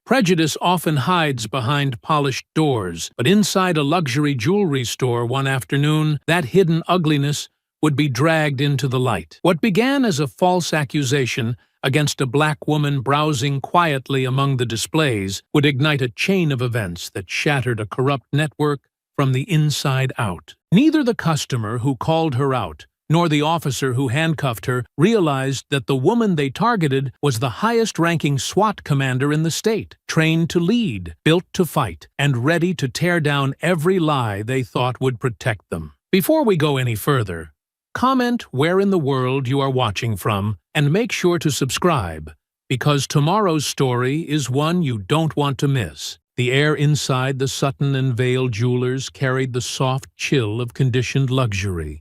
Prejudice often hides behind polished doors, but inside a luxury jewelry store one afternoon, that hidden ugliness would be dragged into the light. What began as a false accusation against a black woman browsing quietly among the displays would ignite a chain of events that shattered a corrupt network from the inside out. Neither the customer who called her out nor the officer who handcuffed her realized that the woman they targeted was the highest-ranking SWAT commander in the state, trained to lead, built to fight, and ready to tear down every lie they thought would protect them. Before we go any further, comment where in the world you are watching from, and make sure to subscribe, because tomorrow's story is one you don't want to miss. The air inside the Sutton and Vale jewelers carried the soft chill of conditioned luxury,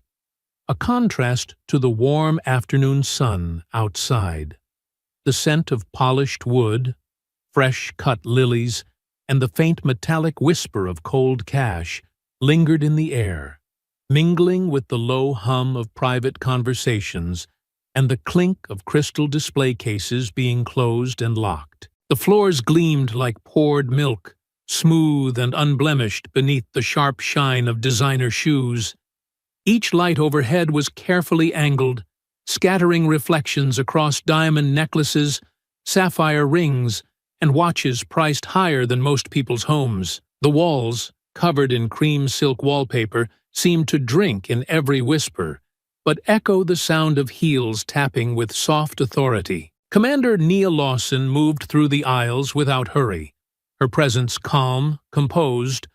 a contrast to the warm afternoon sun outside. The scent of polished wood, fresh-cut lilies, and the faint metallic whisper of cold cash lingered in the air, mingling with the low hum of private conversations and the clink of crystal display cases being closed and locked. The floors gleamed like poured milk, smooth and unblemished beneath the sharp shine of designer shoes. Each light overhead was carefully angled, scattering reflections across diamond necklaces, sapphire rings, and watches priced higher than most people's homes. The walls, covered in cream silk wallpaper, seemed to drink in every whisper, but echo the sound of heels tapping with soft authority. Commander Nia Lawson moved through the aisles without hurry, her presence calm, composed,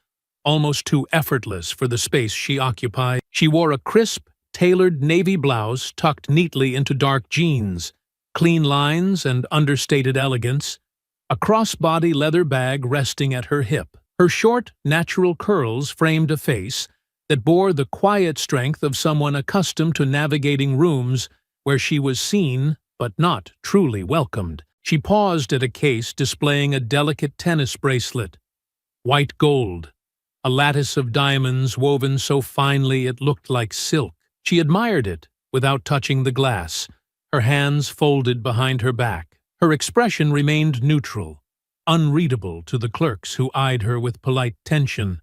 almost too effortless for the space she occupied. She wore a crisp, tailored navy blouse tucked neatly into dark jeans, clean lines and understated elegance, a crossbody leather bag resting at her hip. Her short, natural curls framed a face that bore the quiet strength of someone accustomed to navigating rooms where she was seen but not truly welcomed. She paused at a case displaying a delicate tennis bracelet, white gold, a lattice of diamonds woven so finely it looked like silk. She admired it without touching the glass, her hands folded behind her back. Her expression remained neutral, unreadable to the clerks who eyed her with polite tension,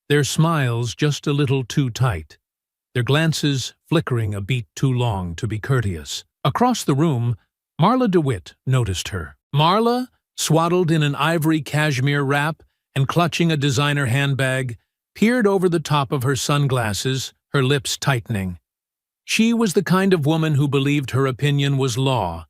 their smiles just a little too tight, their glances flickering a beat too long to be courteous. Across the room, Marla DeWitt noticed her. Marla, swaddled in an ivory cashmere wrap and clutching a designer handbag, peered over the top of her sunglasses, her lips tightening. She was the kind of woman who believed her opinion was law,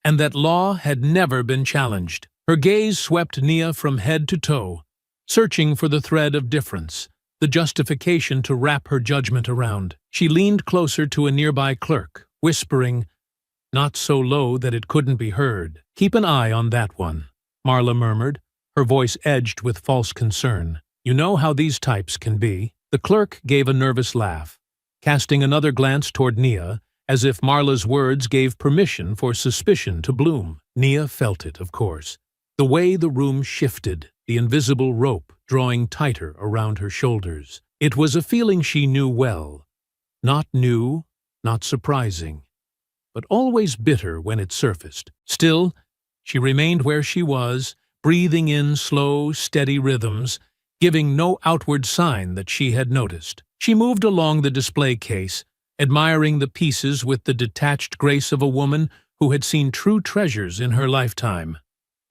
and that law had never been challenged. Her gaze swept Nia from head to toe, searching for the thread of difference, the justification to wrap her judgment around. She leaned closer to a nearby clerk, whispering, not so low that it couldn't be heard. "Keep an eye on that one," Marla murmured, her voice edged with false concern. "You know how these types can be." The clerk gave a nervous laugh, casting another glance toward Nia, as if Marla's words gave permission for suspicion to bloom. Nia felt it, of course. The way the room shifted, the invisible rope drawing tighter around her shoulders. It was a feeling she knew well. Not new, not surprising, but always bitter when it surfaced. Still, she remained where she was, breathing in slow, steady rhythms, giving no outward sign that she had noticed. She moved along the display case, admiring the pieces with the detached grace of a woman who had seen true treasures in her lifetime.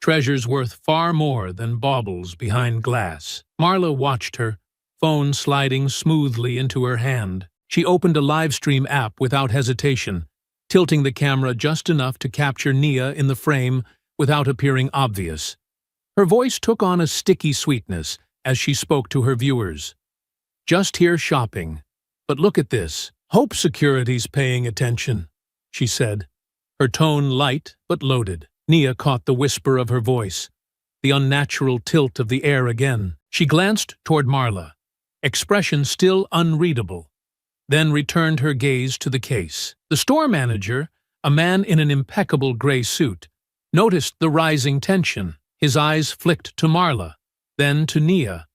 Treasures worth far more than baubles behind glass. Marla watched her, phone sliding smoothly into her hand. She opened a live-stream app without hesitation, tilting the camera just enough to capture Nia in the frame without appearing obvious. Her voice took on a sticky sweetness as she spoke to her viewers. "Just here shopping, but look at this. Hope Security's paying attention," she said, her tone light but loaded. Nia caught the whisper of her voice, the unnatural tilt of the air again. She glanced toward Marla, expression still unreadable, then returned her gaze to the case. The store manager, a man in an impeccable gray suit, noticed the rising tension. His eyes flicked to Marla, then to Nia.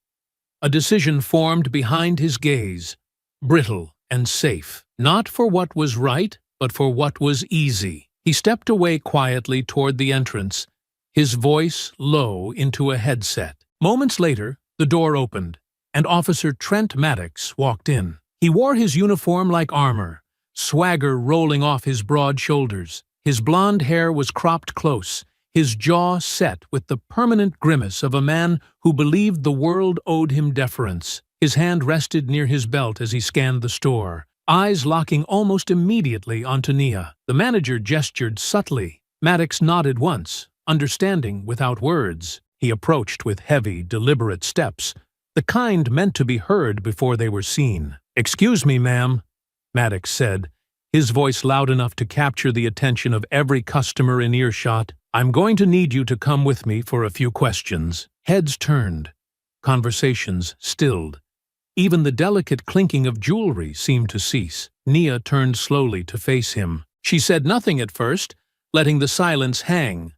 A decision formed behind his gaze, brittle and safe. Not for what was right, but for what was easy. He stepped away quietly toward the entrance, his voice low into a headset. Moments later, the door opened, and Officer Trent Maddox walked in. He wore his uniform like armor, swagger rolling off his broad shoulders. His blonde hair was cropped close, his jaw set with the permanent grimace of a man who believed the world owed him deference. His hand rested near his belt as he scanned the store, eyes locking almost immediately onto Nia. The manager gestured subtly. Maddox nodded once, understanding without words. He approached with heavy, deliberate steps, the kind meant to be heard before they were seen. "Excuse me, ma'am," Maddox said, his voice loud enough to capture the attention of every customer in earshot. "I'm going to need you to come with me for a few questions." Heads turned. Conversations stilled. Even the delicate clinking of jewelry seemed to cease. Nia turned slowly to face him. She said nothing at first, letting the silence hang,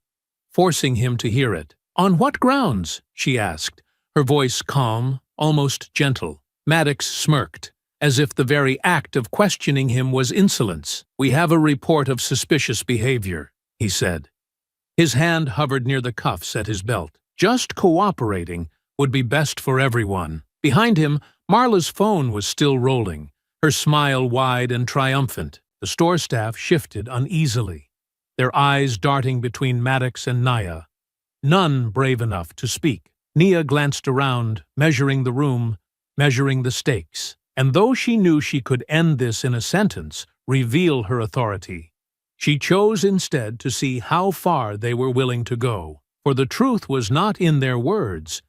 forcing him to hear it. "On what grounds?" she asked, her voice calm, almost gentle. Maddox smirked, as if the very act of questioning him was insolence. "We have a report of suspicious behavior," he said. His hand hovered near the cuffs at his belt. Just cooperating would be best for everyone. Behind him, Marla's phone was still rolling, her smile wide and triumphant. The store staff shifted uneasily, their eyes darting between Maddox and Nia, none brave enough to speak. Nia glanced around, measuring the room, measuring the stakes. And though she knew she could end this in a sentence, reveal her authority, she chose instead to see how far they were willing to go. For the truth was not in their words,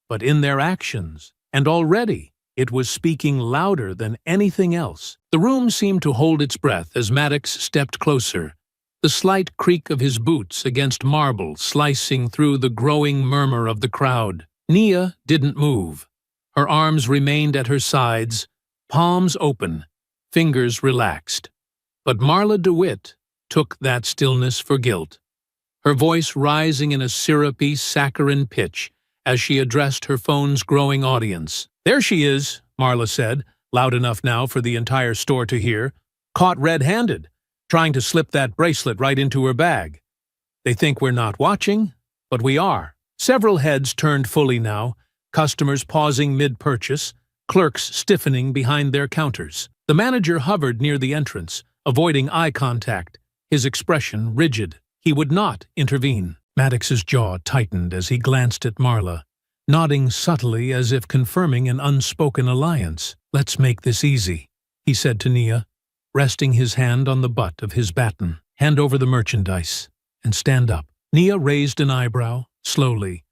but in their actions. And already, it was speaking louder than anything else. The room seemed to hold its breath as Maddox stepped closer, the slight creak of his boots against marble slicing through the growing murmur of the crowd. Nia didn't move. Her arms remained at her sides, palms open, fingers relaxed. But Marla DeWitt took that stillness for guilt, her voice rising in a syrupy, saccharine pitch as she addressed her phone's growing audience. "There she is," Marla said, loud enough now for the entire store to hear, "caught red-handed, trying to slip that bracelet right into her bag. They think we're not watching, but we are." Several heads turned fully now, customers pausing mid-purchase, clerks stiffening behind their counters. The manager hovered near the entrance, avoiding eye contact, his expression rigid. He would not intervene. Maddox's jaw tightened as he glanced at Marla, nodding subtly as if confirming an unspoken alliance. "Let's make this easy," he said to Nia, resting his hand on the butt of his baton. "Hand over the merchandise and stand up." Nia raised an eyebrow, slowly,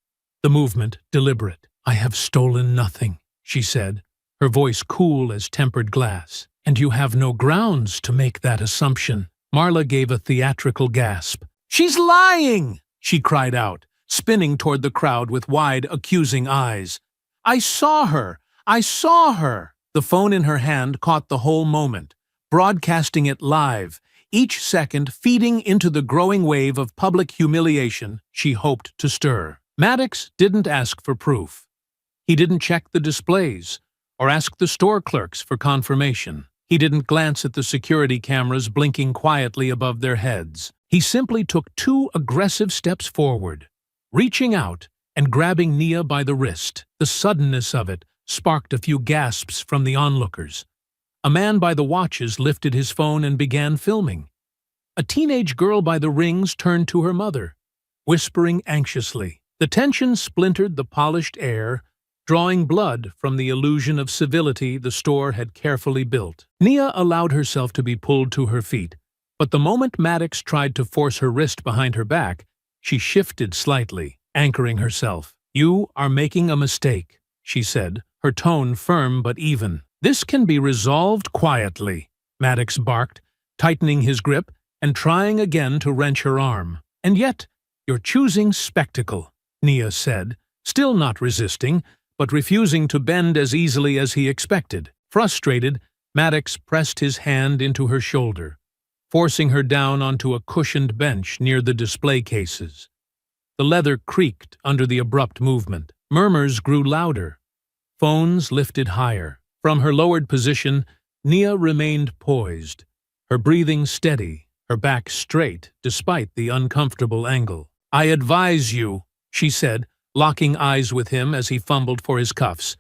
the movement deliberate. "I have stolen nothing," she said, her voice cool as tempered glass. "And you have no grounds to make that assumption." Marla gave a theatrical gasp. "She's lying!" she cried out, spinning toward the crowd with wide, accusing eyes. "I saw her! I saw her!" The phone in her hand caught the whole moment, broadcasting it live, each second feeding into the growing wave of public humiliation she hoped to stir. Maddox didn't ask for proof. He didn't check the displays or ask the store clerks for confirmation. He didn't glance at the security cameras blinking quietly above their heads. He simply took 2 aggressive steps forward, reaching out and grabbing Nia by the wrist. The suddenness of it sparked a few gasps from the onlookers. A man by the watches lifted his phone and began filming. A teenage girl by the rings turned to her mother, whispering anxiously. The tension splintered the polished air, drawing blood from the illusion of civility the store had carefully built. Nia allowed herself to be pulled to her feet, but the moment Maddox tried to force her wrist behind her back, she shifted slightly, anchoring herself. "You are making a mistake," she said, her tone firm but even. "This can be resolved quietly," Maddox barked, tightening his grip and trying again to wrench her arm. "And yet, you're choosing spectacle," Nia said, still not resisting, but refusing to bend as easily as he expected. Frustrated, Maddox pressed his hand into her shoulder, forcing her down onto a cushioned bench near the display cases. The leather creaked under the abrupt movement. Murmurs grew louder. Phones lifted higher. From her lowered position, Nia remained poised, her breathing steady, her back straight despite the uncomfortable angle. "I advise you," she said, locking eyes with him as he fumbled for his cuffs,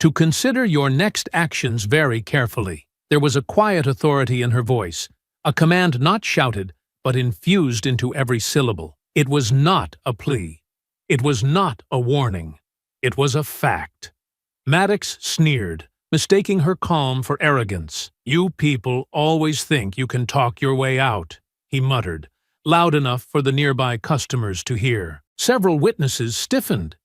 "to consider your next actions very carefully." There was a quiet authority in her voice, a command not shouted, but infused into every syllable. It was not a plea. It was not a warning. It was a fact. Maddox sneered, mistaking her calm for arrogance. "You people always think you can talk your way out," he muttered, loud enough for the nearby customers to hear. Several witnesses stiffened.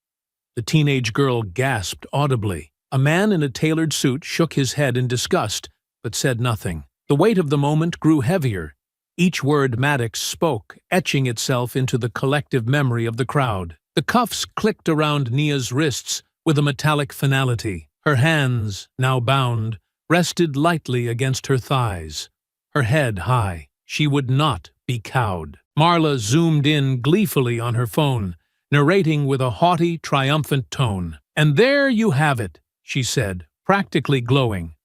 The teenage girl gasped audibly. A man in a tailored suit shook his head in disgust, but said nothing. The weight of the moment grew heavier, each word Maddox spoke etching itself into the collective memory of the crowd. The cuffs clicked around Nia's wrists with a metallic finality. Her hands, now bound, rested lightly against her thighs. Her head high. She would not be cowed. Marla zoomed in gleefully on her phone, narrating with a haughty, triumphant tone. "And there you have it," she said, practically glowing.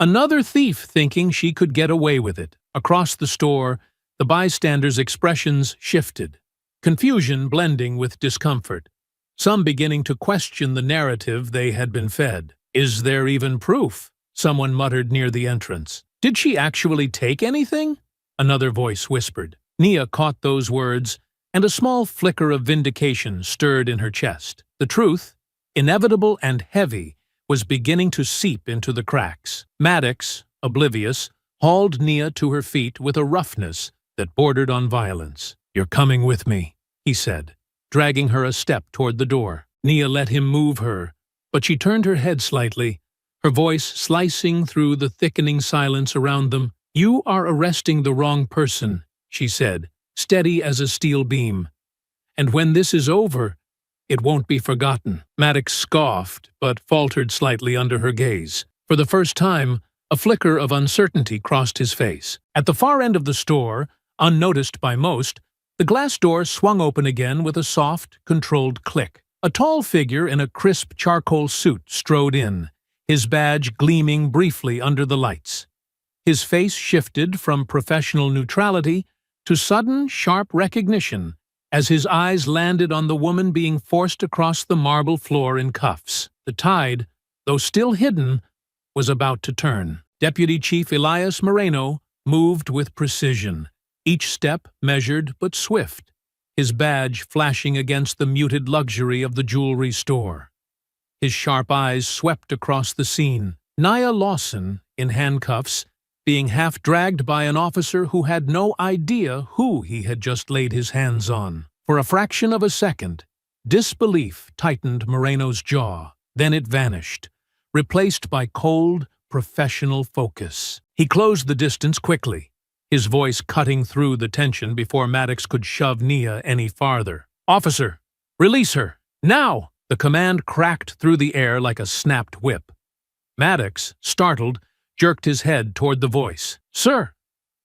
Another thief thinking she could get away with it. Across the store, the bystanders' expressions shifted, confusion blending with discomfort, some beginning to question the narrative they had been fed. "Is there even proof?" someone muttered near the entrance. "Did she actually take anything?" another voice whispered. Nia caught those words, and a small flicker of vindication stirred in her chest. The truth, inevitable and heavy, was beginning to seep into the cracks. Maddox, oblivious, hauled Nia to her feet with a roughness that bordered on violence. "You're coming with me," he said, dragging her a step toward the door. Nia let him move her, but she turned her head slightly, her voice slicing through the thickening silence around them. "You are arresting the wrong person," she said, steady as a steel beam. "And when this is over, it won't be forgotten." Maddox scoffed, but faltered slightly under her gaze. For the first time, a flicker of uncertainty crossed his face. At the far end of the store, unnoticed by most, the glass door swung open again with a soft, controlled click. A tall figure in a crisp charcoal suit strode in, his badge gleaming briefly under the lights. His face shifted from professional neutrality to sudden, sharp recognition as his eyes landed on the woman being forced across the marble floor in cuffs. The tide, though still hidden, was about to turn. Deputy Chief Elias Moreno moved with precision, each step measured but swift, his badge flashing against the muted luxury of the jewelry store. His sharp eyes swept across the scene. Nia Lawson, in handcuffs, being half-dragged by an officer who had no idea who he had just laid his hands on. For a fraction of a second, disbelief tightened Moreno's jaw. Then it vanished, replaced by cold, professional focus. He closed the distance quickly, his voice cutting through the tension before Maddox could shove Nia any farther. "Officer, release her, now!" The command cracked through the air like a snapped whip. Maddox, startled, jerked his head toward the voice. "Sir,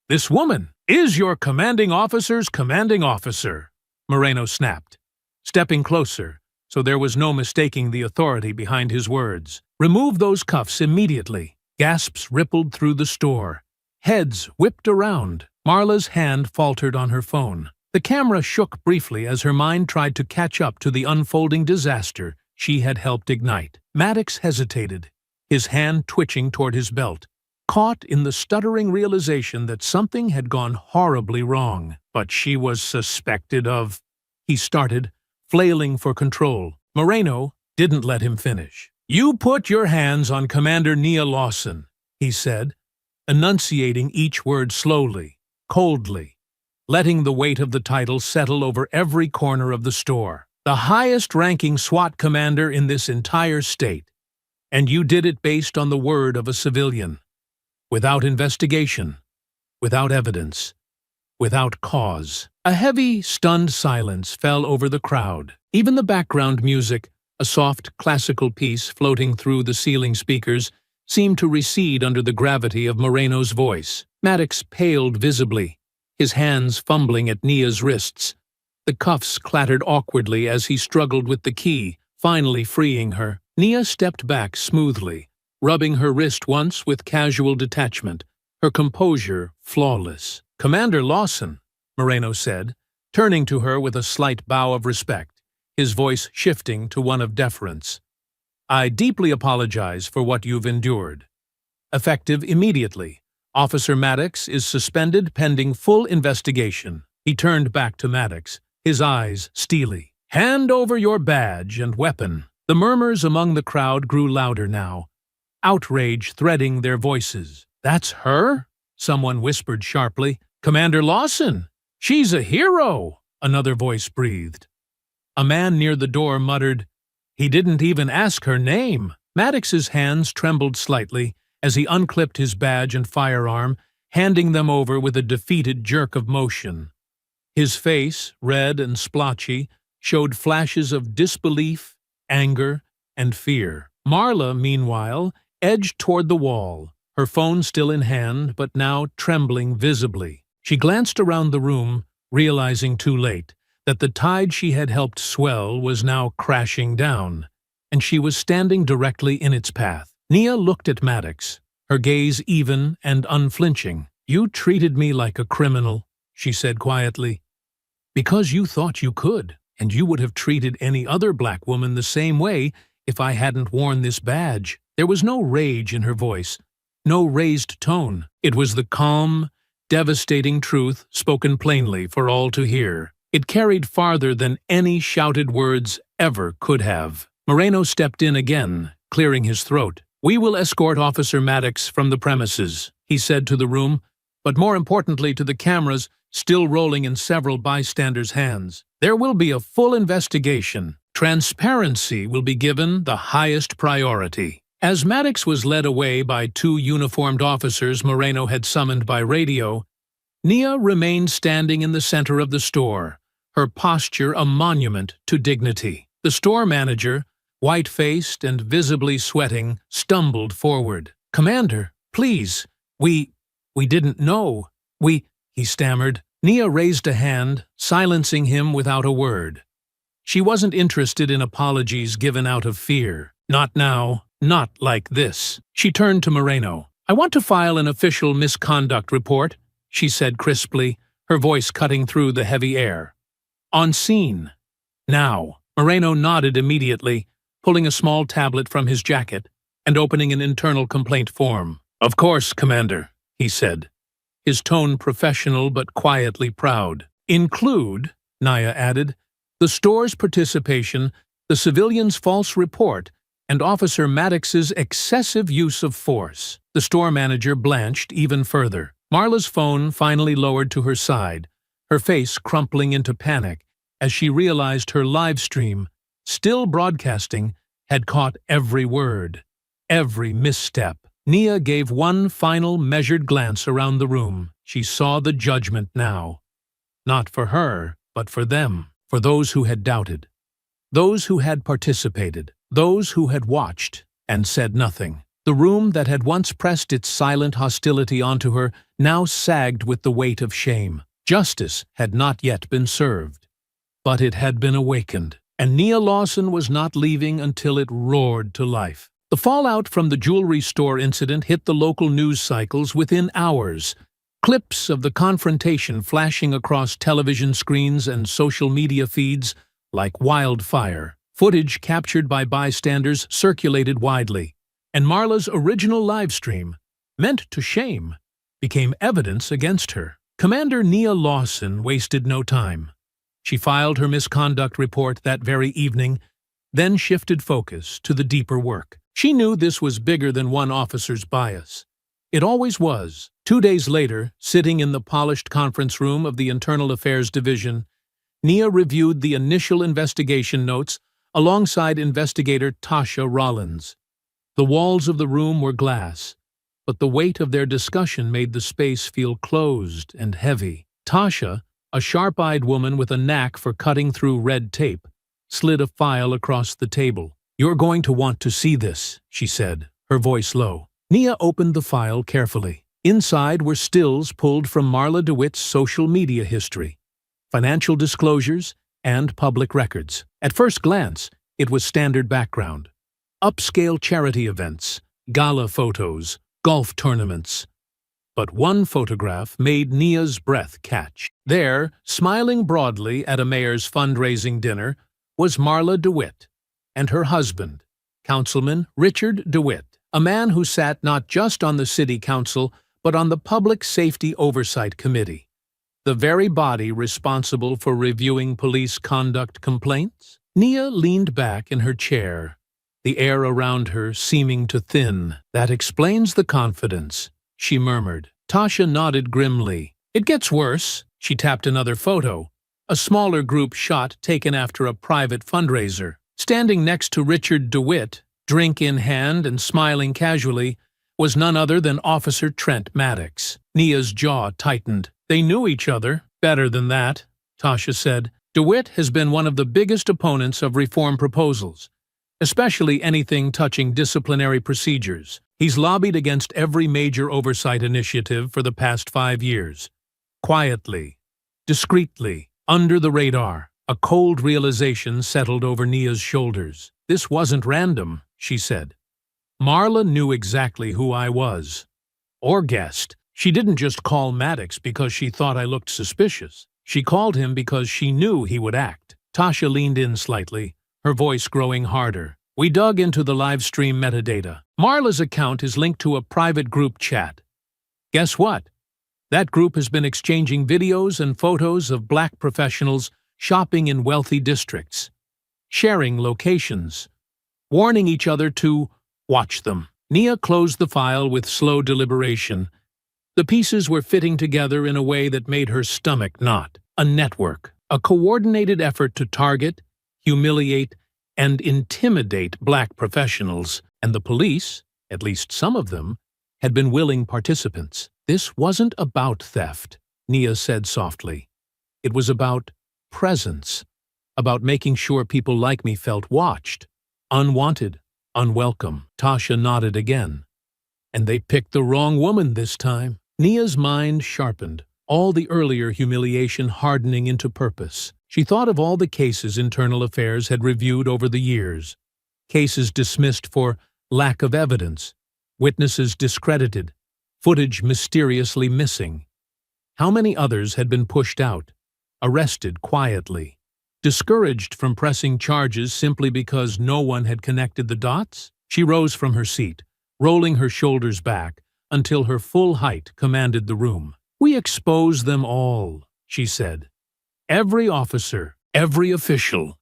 this woman is your commanding officer's commanding officer," Moreno snapped, stepping closer, so there was no mistaking the authority behind his words. "Remove those cuffs immediately." Gasps rippled through the store. Heads whipped around. Marla's hand faltered on her phone. The camera shook briefly as her mind tried to catch up to the unfolding disaster she had helped ignite. Maddox hesitated, his hand twitching toward his belt, caught in the stuttering realization that something had gone horribly wrong. "But she was suspected of—" he started, flailing for control. Moreno didn't let him finish. "You put your hands on Commander Nia Lawson," he said, enunciating each word slowly, coldly, letting the weight of the title settle over every corner of the store. "The highest-ranking SWAT commander in this entire state. And you did it based on the word of a civilian. Without investigation, without evidence, without cause." A heavy, stunned silence fell over the crowd. Even the background music, a soft classical piece floating through the ceiling speakers, seemed to recede under the gravity of Moreno's voice. Maddox paled visibly, his hands fumbling at Nia's wrists. The cuffs clattered awkwardly as he struggled with the key, finally freeing her. Nia stepped back smoothly, rubbing her wrist once with casual detachment, her composure flawless. "Commander Lawson," Moreno said, turning to her with a slight bow of respect, his voice shifting to one of deference. "I deeply apologize for what you've endured. Effective immediately. Officer Maddox is suspended pending full investigation." He turned back to Maddox, his eyes steely. "Hand over your badge and weapon." The murmurs among the crowd grew louder now, outrage threading their voices. "That's her?" someone whispered sharply. "Commander Lawson! She's a hero!" another voice breathed. A man near the door muttered, "He didn't even ask her name." Maddox's hands trembled slightly as he unclipped his badge and firearm, handing them over with a defeated jerk of motion. His face, red and splotchy, showed flashes of disbelief, anger, and fear. Marla, meanwhile, edged toward the wall, her phone still in hand but now trembling visibly. She glanced around the room, realizing too late that the tide she had helped swell was now crashing down, and she was standing directly in its path. Nia looked at Maddox, her gaze even and unflinching. "You treated me like a criminal," she said quietly, "because you thought you could, and you would have treated any other black woman the same way if I hadn't worn this badge." There was no rage in her voice, no raised tone. It was the calm, devastating truth spoken plainly for all to hear. It carried farther than any shouted words ever could have. Moreno stepped in again, clearing his throat. "We will escort Officer Maddox from the premises," he said to the room, but more importantly to the cameras still rolling in several bystanders' hands. "There will be a full investigation. Transparency will be given the highest priority." As Maddox was led away by two uniformed officers Moreno had summoned by radio, Nia remained standing in the center of the store, her posture a monument to dignity. The store manager, white-faced and visibly sweating, stumbled forward. "Commander, please, we didn't know. He stammered. Nia raised a hand, silencing him without a word. She wasn't interested in apologies given out of fear. Not now, not like this. She turned to Moreno. "I want to file an official misconduct report," she said crisply, her voice cutting through the heavy air. "On scene. Now." Moreno nodded immediately, pulling a small tablet from his jacket and opening an internal complaint form. "Of course, Commander," he said, his tone professional but quietly proud. "Include," Nia added, "the store's participation, the civilian's false report, and Officer Maddox's excessive use of force." The store manager blanched even further. Marla's phone finally lowered to her side, her face crumpling into panic as she realized her live stream, still broadcasting, had caught every word, every misstep. Nia gave one final measured glance around the room. She saw the judgment now. Not for her, but for them, for those who had doubted, those who had participated, those who had watched and said nothing. The room that had once pressed its silent hostility onto her now sagged with the weight of shame. Justice had not yet been served, but it had been awakened, and Nia Lawson was not leaving until it roared to life. The fallout from the jewelry store incident hit the local news cycles within hours, clips of the confrontation flashing across television screens and social media feeds like wildfire. Footage captured by bystanders circulated widely, and Marla's original livestream, meant to shame, became evidence against her. Commander Nia Lawson wasted no time. She filed her misconduct report that very evening, then shifted focus to the deeper work. She knew this was bigger than one officer's bias. It always was. 2 days later, sitting in the polished conference room of the Internal Affairs Division, Nia reviewed the initial investigation notes alongside investigator Tasha Rollins. The walls of the room were glass, but the weight of their discussion made the space feel closed and heavy. Tasha, a sharp-eyed woman with a knack for cutting through red tape, slid a file across the table. "You're going to want to see this," she said, her voice low. Nia opened the file carefully. Inside were stills pulled from Marla DeWitt's social media history, financial disclosures, and public records. At first glance, it was standard background. Upscale charity events, gala photos, golf tournaments. But one photograph made Nia's breath catch. There, smiling broadly at a mayor's fundraising dinner, was Marla DeWitt and her husband, Councilman Richard DeWitt, a man who sat not just on the city council but on the Public Safety Oversight Committee, the very body responsible for reviewing police conduct complaints. Nia leaned back in her chair, the air around her seeming to thin. "That explains the confidence," she murmured. Tasha nodded grimly. "It gets worse." She tapped another photo, a smaller group shot taken after a private fundraiser. Standing next to Richard DeWitt, drink in hand and smiling casually, was none other than Officer Trent Maddox. Nia's jaw tightened. "They knew each other." "Better than that," Tasha said. "DeWitt has been one of the biggest opponents of reform proposals, especially anything touching disciplinary procedures. He's lobbied against every major oversight initiative for the past 5 years. Quietly, discreetly, under the radar." A cold realization settled over Nia's shoulders. "This wasn't random," she said. "Marla knew exactly who I was. Or guessed. She didn't just call Maddox because she thought I looked suspicious. She called him because she knew he would act." Tasha leaned in slightly, her voice growing harder. "We dug into the live stream metadata. Marla's account is linked to a private group chat. Guess what? That group has been exchanging videos and photos of black professionals shopping in wealthy districts, sharing locations, warning each other to watch them." Nia closed the file with slow deliberation. The pieces were fitting together in a way that made her stomach knot. A network, a coordinated effort to target, humiliate, and intimidate black professionals, and the police, at least some of them, had been willing participants. "This wasn't about theft," Nia said softly. "It was about presence, about making sure people like me felt watched, unwanted, unwelcome." Tasha nodded again. "And they picked the wrong woman this time." Nia's mind sharpened, all the earlier humiliation hardening into purpose. She thought of all the cases Internal Affairs had reviewed over the years, cases dismissed for lack of evidence, witnesses discredited, footage mysteriously missing. How many others had been pushed out, arrested quietly, discouraged from pressing charges simply because no one had connected the dots? She rose from her seat, rolling her shoulders back until her full height commanded the room. "We expose them all," she said. "Every officer, every official,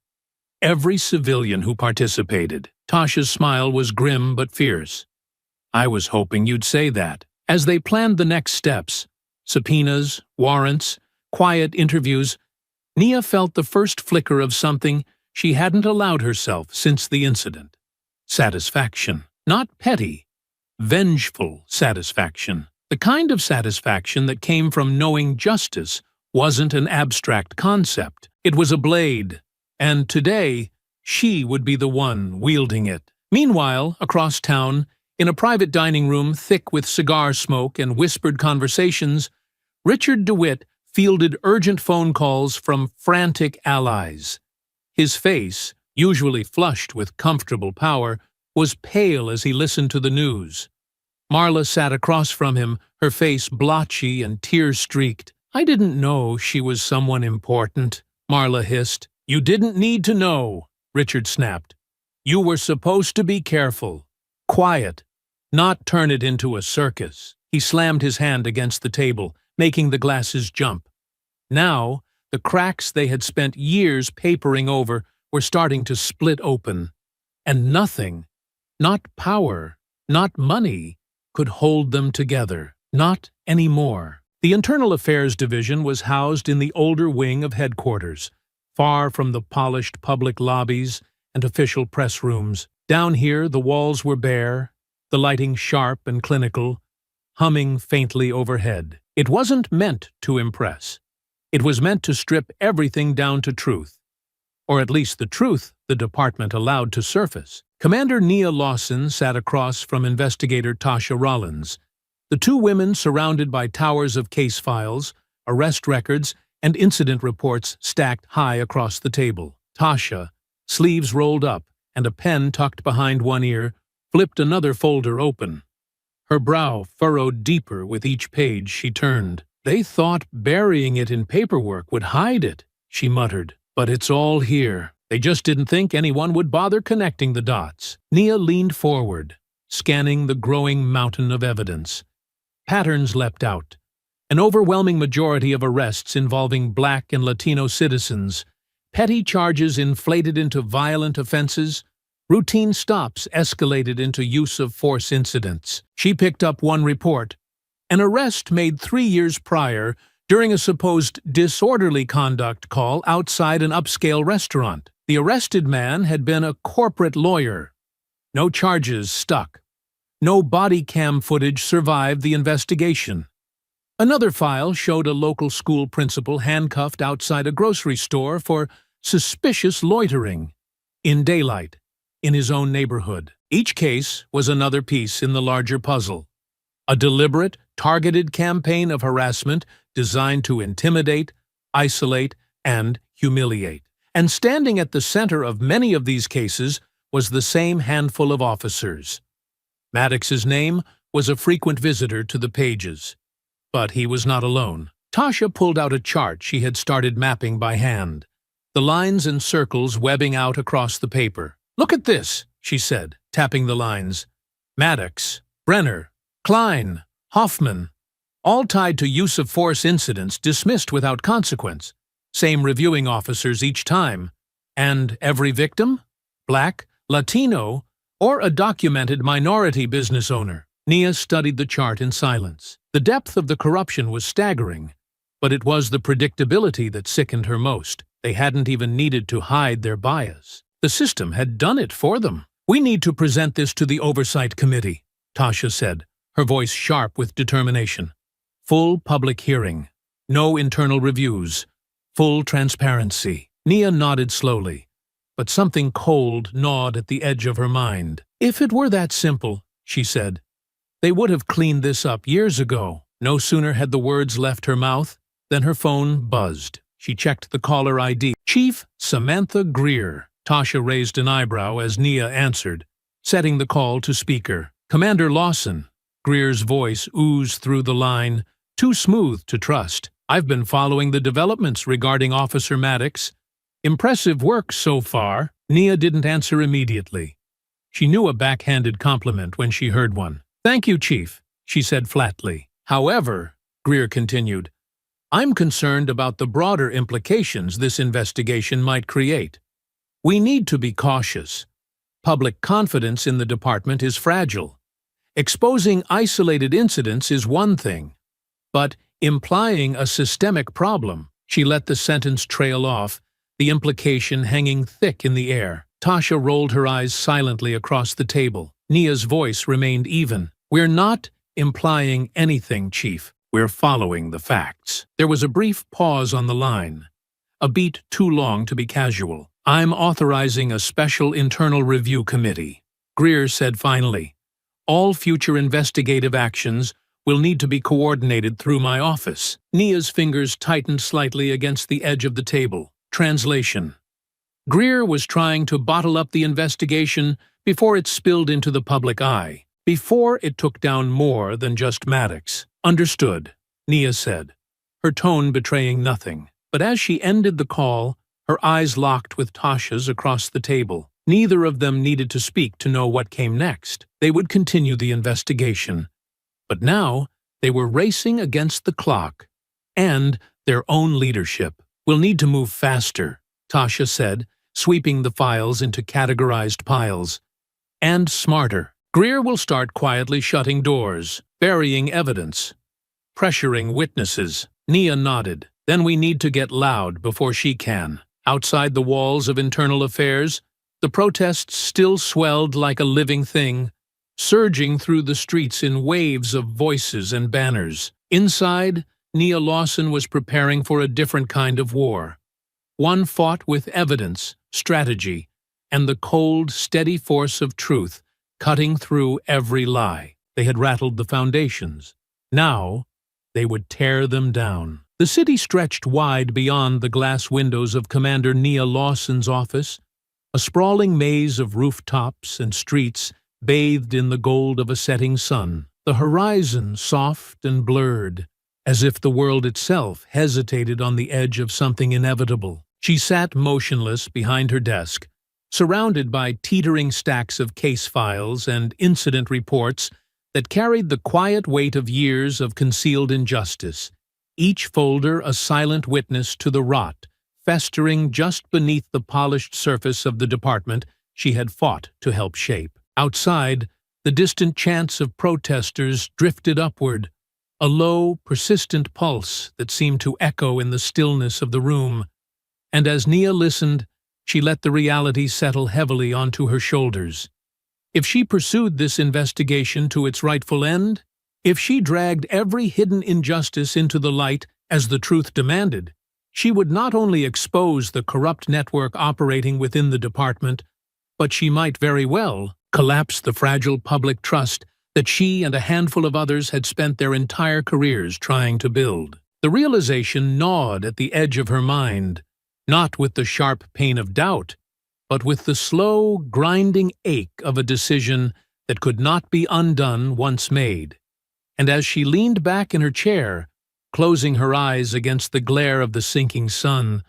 every civilian who participated." Tasha's smile was grim but fierce. "I was hoping you'd say that." As they planned the next steps, subpoenas, warrants, quiet interviews, Nia felt the first flicker of something she hadn't allowed herself since the incident. Satisfaction. Not petty, vengeful satisfaction. The kind of satisfaction that came from knowing justice wasn't an abstract concept. It was a blade, and today, she would be the one wielding it. Meanwhile, across town, in a private dining room thick with cigar smoke and whispered conversations, Richard DeWitt fielded urgent phone calls from frantic allies. His face, usually flushed with comfortable power, was pale as he listened to the news. Marla sat across from him, her face blotchy and tear-streaked. "I didn't know she was someone important," Marla hissed. "You didn't need to know," Richard snapped. "You were supposed to be careful, quiet, not turn it into a circus." He slammed his hand against the table, making the glasses jump. Now, the cracks they had spent years papering over were starting to split open, and nothing, not power, not money, could hold them together. Not anymore. The Internal Affairs Division was housed in the older wing of headquarters, far from the polished public lobbies and official press rooms. Down here, the walls were bare, the lighting sharp and clinical, humming faintly overhead. It wasn't meant to impress. It was meant to strip everything down to truth, or at least the truth the department allowed to surface. Commander Nia Lawson sat across from Investigator Tasha Rollins, the two women surrounded by towers of case files, arrest records, and incident reports stacked high across the table. Tasha, sleeves rolled up and a pen tucked behind one ear, flipped another folder open. Her brow furrowed deeper with each page she turned. "They thought burying it in paperwork would hide it," she muttered. "But it's all here. They just didn't think anyone would bother connecting the dots." Nia leaned forward, scanning the growing mountain of evidence. Patterns leapt out. An overwhelming majority of arrests involving Black and Latino citizens, petty charges inflated into violent offenses, routine stops escalated into use-of-force incidents. She picked up one report. An arrest made 3 years prior during a supposed disorderly conduct call outside an upscale restaurant. The arrested man had been a corporate lawyer. No charges stuck. No body cam footage survived the investigation. Another file showed a local school principal handcuffed outside a grocery store for suspicious loitering in daylight in his own neighborhood. Each case was another piece in the larger puzzle. A deliberate, targeted campaign of harassment designed to intimidate, isolate, and humiliate. And standing at the center of many of these cases was the same handful of officers. Maddox's name was a frequent visitor to the pages. But he was not alone. Tasha pulled out a chart she had started mapping by hand, the lines and circles webbing out across the paper. "Look at this," she said, tapping the lines. "Maddox, Brenner, Klein, Hoffman, all tied to use-of-force incidents dismissed without consequence. Same reviewing officers each time. And every victim? Black, Latino, or a documented minority business owner." Nia studied the chart in silence. The depth of the corruption was staggering, but it was the predictability that sickened her most. They hadn't even needed to hide their bias. The system had done it for them. "We need to present this to the Oversight Committee," Tasha said, her voice sharp with determination. "Full public hearing. No internal reviews. Full transparency." Nia nodded slowly, but something cold gnawed at the edge of her mind. "If it were that simple," she said, "they would have cleaned this up years ago." No sooner had the words left her mouth than her phone buzzed. She checked the caller ID. "Chief Samantha Greer." Tasha raised an eyebrow as Nia answered, setting the call to speaker. "Commander Lawson." Greer's voice oozed through the line, too smooth to trust. "I've been following the developments regarding Officer Maddox. Impressive work so far." Nia didn't answer immediately. She knew a backhanded compliment when she heard one. "Thank you, Chief," she said flatly. "However," Greer continued, "I'm concerned about the broader implications this investigation might create. We need to be cautious. Public confidence in the department is fragile. Exposing isolated incidents is one thing, but implying a systemic problem." She let the sentence trail off, the implication hanging thick in the air. Tasha rolled her eyes silently across the table. Nia's voice remained even. "We're not implying anything, Chief. We're following the facts." There was a brief pause on the line, a beat too long to be casual. "I'm authorizing a special internal review committee," Greer said finally. "All future investigative actions will need to be coordinated through my office." Nia's fingers tightened slightly against the edge of the table. Translation. Greer was trying to bottle up the investigation before it spilled into the public eye, before it took down more than just Maddox. "Understood," Nia said, her tone betraying nothing. But as she ended the call, her eyes locked with Tasha's across the table. Neither of them needed to speak to know what came next. They would continue the investigation. But now they were racing against the clock and their own leadership. "We'll need to move faster," Tasha said, sweeping the files into categorized piles. "And smarter. Greer will start quietly shutting doors, burying evidence, pressuring witnesses." Nia nodded. "Then we need to get loud before she can." Outside the walls of internal affairs, the protests still swelled like a living thing, surging through the streets in waves of voices and banners. Inside, Nia Lawson was preparing for a different kind of war. One fought with evidence, strategy, and the cold, steady force of truth cutting through every lie. They had rattled the foundations. Now, they would tear them down. The city stretched wide beyond the glass windows of Commander Nia Lawson's office, a sprawling maze of rooftops and streets bathed in the gold of a setting sun. the horizon soft and blurred, as if the world itself hesitated on the edge of something inevitable. She sat motionless behind her desk, surrounded by teetering stacks of case files and incident reports that carried the quiet weight of years of concealed injustice, each folder a silent witness to the rot festering just beneath the polished surface of the department she had fought to help shape. Outside, the distant chants of protesters drifted upward, a low, persistent pulse that seemed to echo in the stillness of the room. And as Nia listened, she let the reality settle heavily onto her shoulders. If she pursued this investigation to its rightful end, if she dragged every hidden injustice into the light as the truth demanded, she would not only expose the corrupt network operating within the department, but she might very well collapse the fragile public trust that she and a handful of others had spent their entire careers trying to build. The realization gnawed at the edge of her mind, not with the sharp pain of doubt, but with the slow, grinding ache of a decision that could not be undone once made. And as she leaned back in her chair, closing her eyes against the glare of the sinking sun,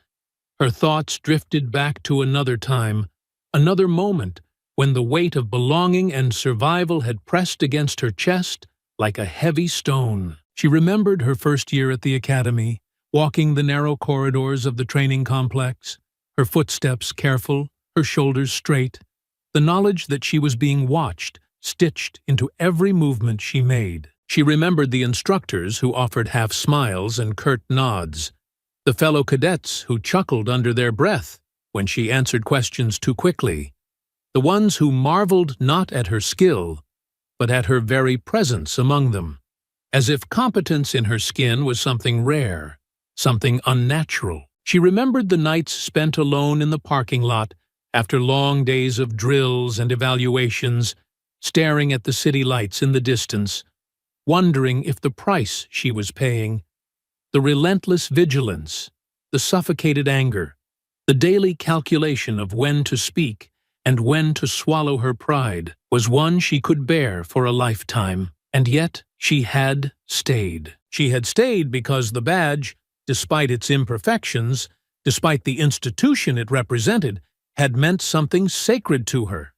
her thoughts drifted back to another time, another moment when the weight of belonging and survival had pressed against her chest like a heavy stone. She remembered her first year at the academy, walking the narrow corridors of the training complex, her footsteps careful, her shoulders straight, the knowledge that she was being watched, stitched into every movement she made. She remembered the instructors who offered half smiles and curt nods, the fellow cadets who chuckled under their breath when she answered questions too quickly, the ones who marveled not at her skill, but at her very presence among them, as if competence in her skin was something rare, something unnatural. She remembered the nights spent alone in the parking lot after long days of drills and evaluations, staring at the city lights in the distance, wondering if the price she was paying, the relentless vigilance, the suffocated anger, the daily calculation of when to speak and when to swallow her pride, was one she could bear for a lifetime. And yet she had stayed. She had stayed because the badge, despite its imperfections, despite the institution it represented, had meant something sacred to her.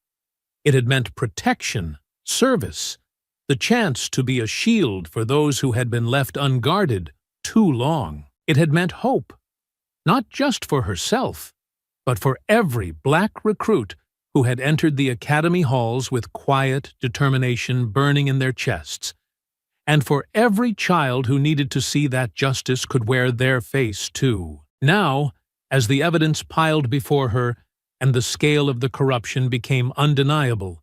It had meant protection, service, the chance to be a shield for those who had been left unguarded too long. It had meant hope, not just for herself, but for every black recruit who had entered the academy halls with quiet determination burning in their chests, and for every child who needed to see that justice could wear their face too. Now, as the evidence piled before her and the scale of the corruption became undeniable,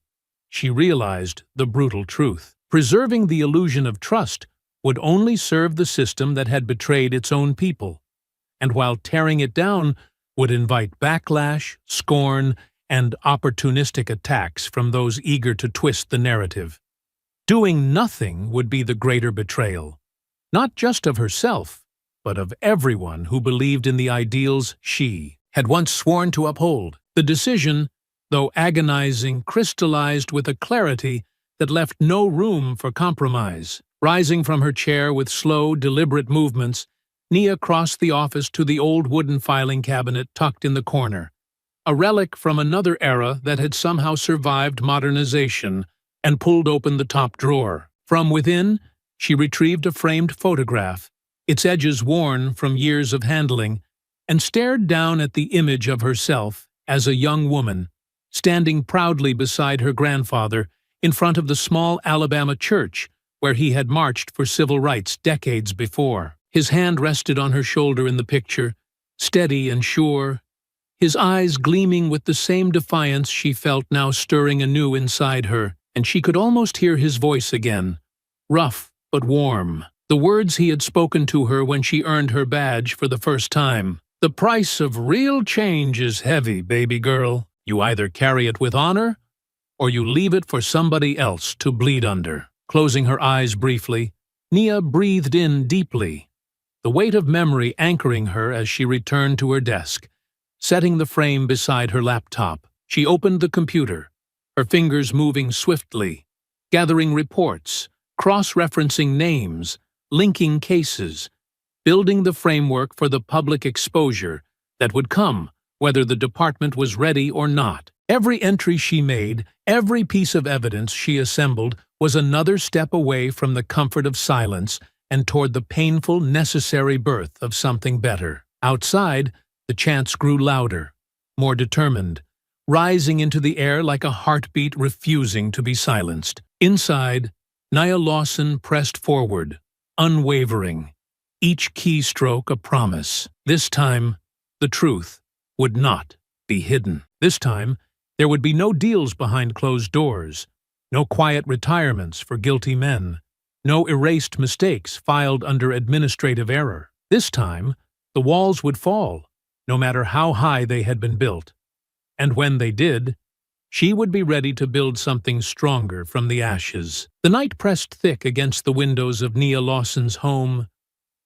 she realized the brutal truth. Preserving the illusion of trust would only serve the system that had betrayed its own people, and while tearing it down would invite backlash, scorn, and opportunistic attacks from those eager to twist the narrative. Doing nothing would be the greater betrayal, not just of herself, but of everyone who believed in the ideals she had once sworn to uphold. The decision, though agonizing, crystallized with a clarity that left no room for compromise. Rising from her chair with slow, deliberate movements, Nia crossed the office to the old wooden filing cabinet tucked in the corner, a relic from another era that had somehow survived modernization, and pulled open the top drawer. From within, she retrieved a framed photograph, its edges worn from years of handling, and stared down at the image of herself as a young woman, standing proudly beside her grandfather in front of the small Alabama church where he had marched for civil rights decades before. His hand rested on her shoulder in the picture, steady and sure, his eyes gleaming with the same defiance she felt now stirring anew inside her, and she could almost hear his voice again, rough but warm, the words he had spoken to her when she earned her badge for the first time. "The price of real change is heavy, baby girl. You either carry it with honor, or you leave it for somebody else to bleed under." Closing her eyes briefly, Nia breathed in deeply, the weight of memory anchoring her as she returned to her desk. Setting the frame beside her laptop, she opened the computer, her fingers moving swiftly, gathering reports, cross-referencing names, linking cases, building the framework for the public exposure that would come, whether the department was ready or not. Every entry she made, every piece of evidence she assembled, was another step away from the comfort of silence and toward the painful, necessary birth of something better. Outside, the chants grew louder, more determined, rising into the air like a heartbeat refusing to be silenced. Inside, Nia Lawson pressed forward, unwavering, each keystroke a promise. This time, the truth would not be hidden. This time, there would be no deals behind closed doors, no quiet retirements for guilty men, no erased mistakes filed under administrative error. This time, the walls would fall, no matter how high they had been built. And when they did, she would be ready to build something stronger from the ashes. The night pressed thick against the windows of Nia Lawson's home,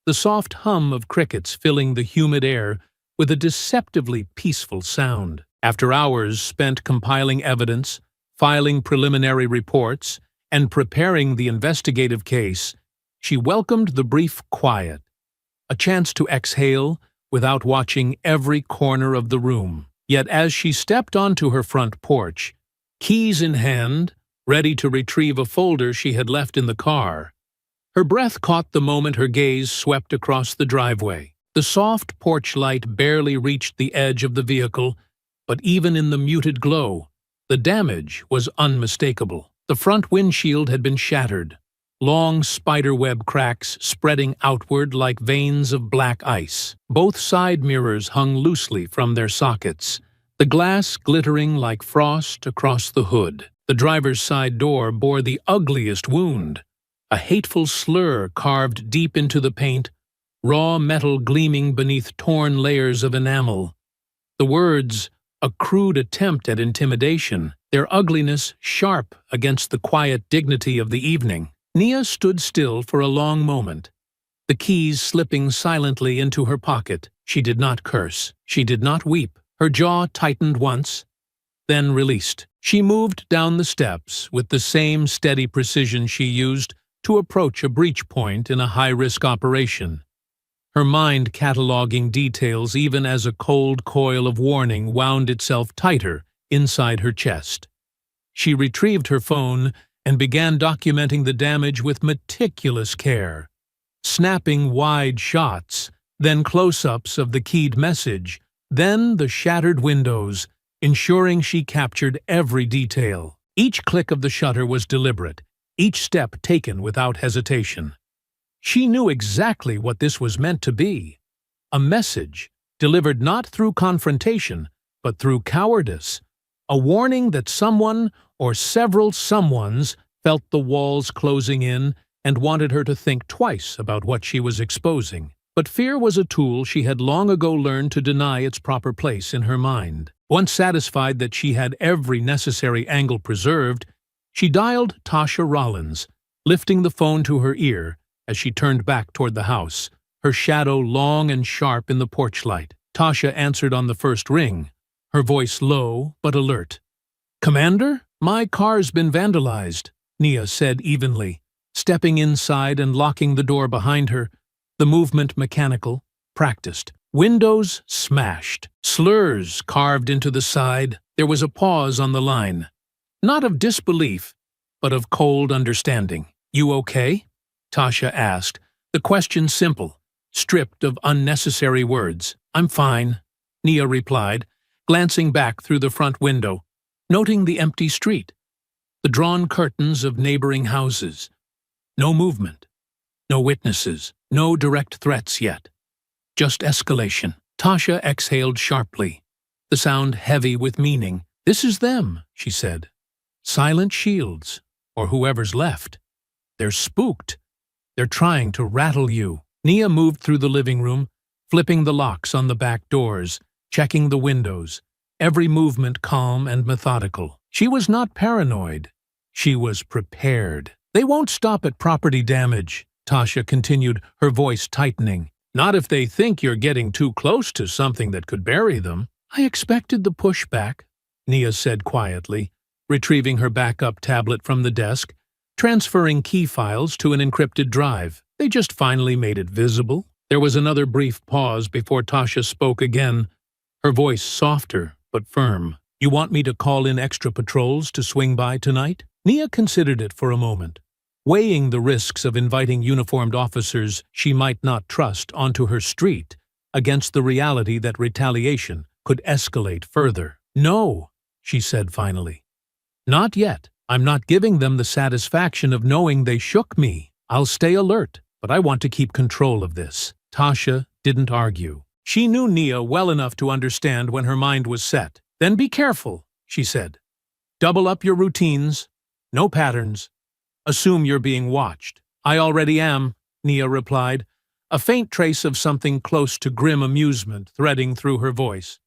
the soft hum of crickets filling the humid air with a deceptively peaceful sound. After hours spent compiling evidence, filing preliminary reports, and preparing the investigative case, she welcomed the brief quiet, a chance to exhale without watching every corner of the room. Yet as she stepped onto her front porch, keys in hand, ready to retrieve a folder she had left in the car, her breath caught the moment her gaze swept across the driveway. The soft porch light barely reached the edge of the vehicle, but even in the muted glow, the damage was unmistakable. The front windshield had been shattered, long spiderweb cracks spreading outward like veins of black ice. Both side mirrors hung loosely from their sockets, the glass glittering like frost across the hood. The driver's side door bore the ugliest wound, a hateful slur carved deep into the paint, raw metal gleaming beneath torn layers of enamel. The words, a crude attempt at intimidation, their ugliness sharp against the quiet dignity of the evening. Nia stood still for a long moment, the keys slipping silently into her pocket. She did not curse. She did not weep. Her jaw tightened once, then released. She moved down the steps with the same steady precision she used to approach a breach point in a high-risk operation, her mind cataloging details even as a cold coil of warning wound itself tighter inside her chest. She retrieved her phone and began documenting the damage with meticulous care, snapping wide shots, then close-ups of the keyed message, then the shattered windows, ensuring she captured every detail. Each click of the shutter was deliberate, each step taken without hesitation. She knew exactly what this was meant to be, a message delivered not through confrontation, but through cowardice, a warning that someone or several someones felt the walls closing in and wanted her to think twice about what she was exposing. But fear was a tool she had long ago learned to deny its proper place in her mind. Once satisfied that she had every necessary angle preserved, she dialed Tasha Rollins, lifting the phone to her ear as she turned back toward the house, her shadow long and sharp in the porch light. Tasha answered on the first ring, her voice low but alert. "Commander, my car's been vandalized," Nia said evenly, stepping inside and locking the door behind her, the movement mechanical, practiced. Windows smashed, slurs carved into the side. There was a pause on the line, not of disbelief, but of cold understanding. "You okay?" Tasha asked, the question simple, stripped of unnecessary words. "I'm fine," Nia replied, glancing back through the front window, noting the empty street, the drawn curtains of neighboring houses. No movement, no witnesses, no direct threats yet. Just escalation. Tasha exhaled sharply, the sound heavy with meaning. "This is them," she said. "Silent shields, or whoever's left. They're spooked. They're trying to rattle you." Nia moved through the living room, flipping the locks on the back doors, checking the windows, every movement calm and methodical. She was not paranoid. She was prepared. "They won't stop at property damage," Tasha continued, her voice tightening. "Not if they think you're getting too close to something that could bury them." "I expected the pushback," Nia said quietly, retrieving her backup tablet from the desk, transferring key files to an encrypted drive. They just finally made it visible. There was another brief pause before Tasha spoke again, her voice softer but firm. "You want me to call in extra patrols to swing by tonight?" Nia considered it for a moment, weighing the risks of inviting uniformed officers she might not trust onto her street against the reality that retaliation could escalate further. "No," she said finally. "Not yet. I'm not giving them the satisfaction of knowing they shook me. I'll stay alert, but I want to keep control of this." Tasha didn't argue. She knew Nia well enough to understand when her mind was set. "Then be careful," she said. "Double up your routines. No patterns. Assume you're being watched." "I already am," Nia replied, a faint trace of something close to grim amusement threading through her voice.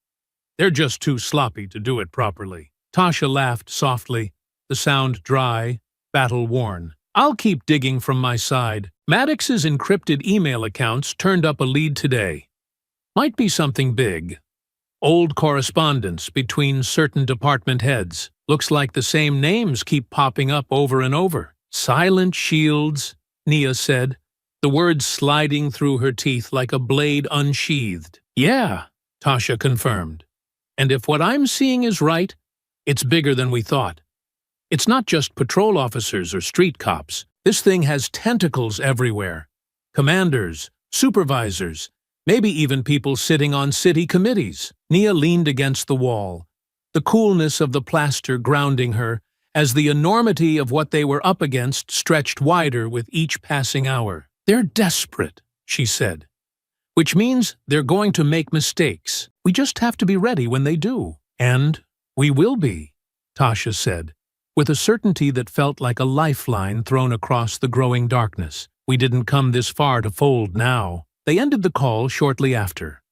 "They're just too sloppy to do it properly." Tasha laughed softly, the sound dry, battle-worn. "I'll keep digging from my side." Maddox's encrypted email accounts turned up a lead today. Might be something big. Old correspondence between certain department heads. Looks like the same names keep popping up over and over. "Silent Shields," Nia said, the words sliding through her teeth like a blade unsheathed. "Yeah," Tasha confirmed. "And if what I'm seeing is right, it's bigger than we thought. It's not just patrol officers or street cops. This thing has tentacles everywhere. Commanders, supervisors, maybe even people sitting on city committees." Nia leaned against the wall, the coolness of the plaster grounding her, as the enormity of what they were up against stretched wider with each passing hour. "They're desperate," she said. "Which means they're going to make mistakes. We just have to be ready when they do." "And we will be," Tasha said, with a certainty that felt like a lifeline thrown across the growing darkness. "We didn't come this far to fold now." They ended the call shortly after,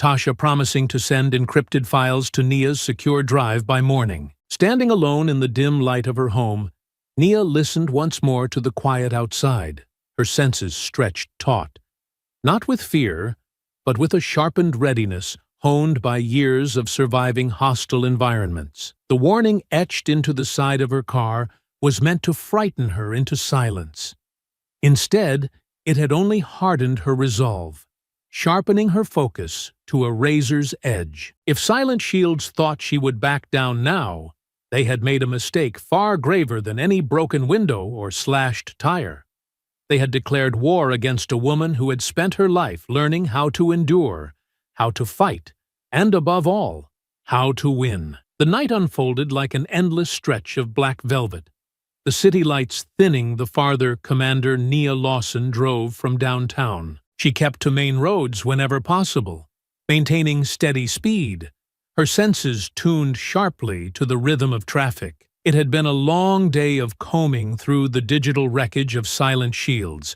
Tasha promising to send encrypted files to Nia's secure drive by morning. Standing alone in the dim light of her home, Nia listened once more to the quiet outside, her senses stretched taut. Not with fear, but with a sharpened readiness honed by years of surviving hostile environments. The warning etched into the side of her car was meant to frighten her into silence. Instead, it had only hardened her resolve, sharpening her focus to a razor's edge. If Silent Shields thought she would back down now, they had made a mistake far graver than any broken window or slashed tire. They had declared war against a woman who had spent her life learning how to endure, how to fight, and above all, how to win. The night unfolded like an endless stretch of black velvet, the city lights thinning the farther Commander Nia Lawson drove from downtown. She kept to main roads whenever possible, maintaining steady speed, her senses tuned sharply to the rhythm of traffic. It had been a long day of combing through the digital wreckage of Silent Shields,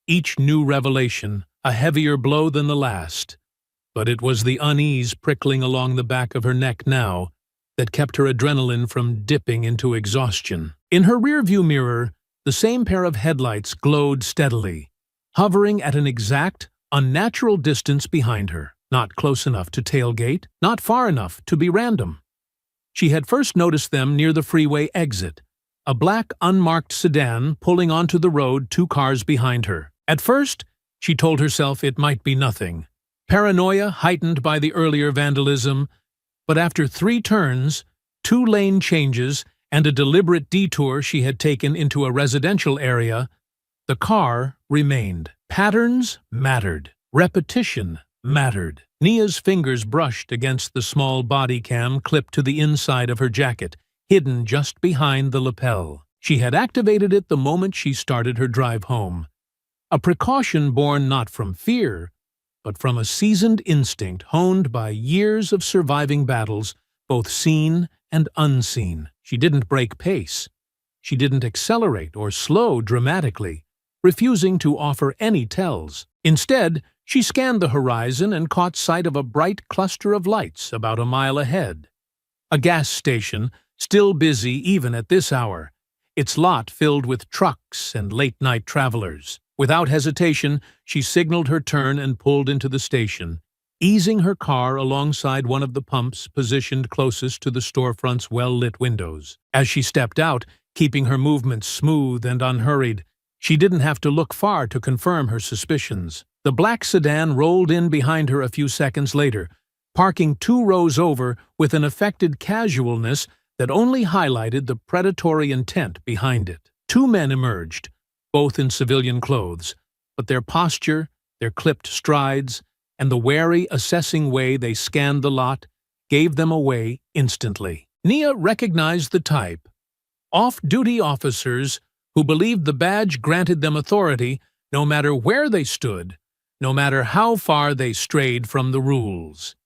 each new revelation a heavier blow than the last. But it was the unease prickling along the back of her neck now that kept her adrenaline from dipping into exhaustion. In her rearview mirror, the same pair of headlights glowed steadily, hovering at an exact, unnatural distance behind her. Not close enough to tailgate, not far enough to be random. She had first noticed them near the freeway exit, a black, unmarked sedan pulling onto the road 2 cars behind her. At first, she told herself it might be nothing. Paranoia heightened by the earlier vandalism, but after 3 turns, 2 lane changes, and a deliberate detour she had taken into a residential area, the car remained. Patterns mattered. Repetition mattered. Nia's fingers brushed against the small body cam clipped to the inside of her jacket, hidden just behind the lapel. She had activated it the moment she started her drive home. A precaution born not from fear, but from a seasoned instinct honed by years of surviving battles, both seen and unseen. She didn't break pace. She didn't accelerate or slow dramatically, refusing to offer any tells. Instead, she scanned the horizon and caught sight of a bright cluster of lights about a mile ahead. A gas station, still busy even at this hour, its lot filled with trucks and late-night travelers. Without hesitation, she signaled her turn and pulled into the station, easing her car alongside one of the pumps positioned closest to the storefront's well-lit windows. As she stepped out, keeping her movements smooth and unhurried. She didn't have to look far to confirm her suspicions. The black sedan rolled in behind her a few seconds later, parking 2 rows over with an affected casualness that only highlighted the predatory intent behind it. 2 men emerged, both in civilian clothes, but their posture, their clipped strides, and the wary, assessing way they scanned the lot gave them away instantly. Nia recognized the type. Off-duty officers who believed the badge granted them authority no matter where they stood, no matter how far they strayed from the rules.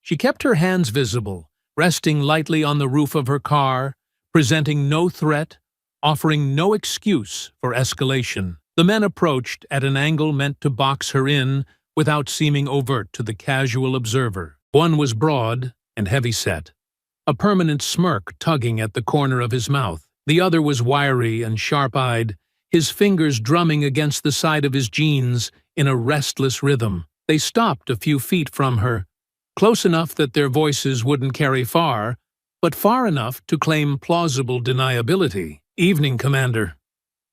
She kept her hands visible, resting lightly on the roof of her car, presenting no threat, offering no excuse for escalation. The men approached at an angle meant to box her in without seeming overt to the casual observer. One was broad and heavy-set, a permanent smirk tugging at the corner of his mouth. The other was wiry and sharp-eyed, his fingers drumming against the side of his jeans in a restless rhythm. They stopped a few feet from her, close enough that their voices wouldn't carry far, but far enough to claim plausible deniability. "Evening, Commander,"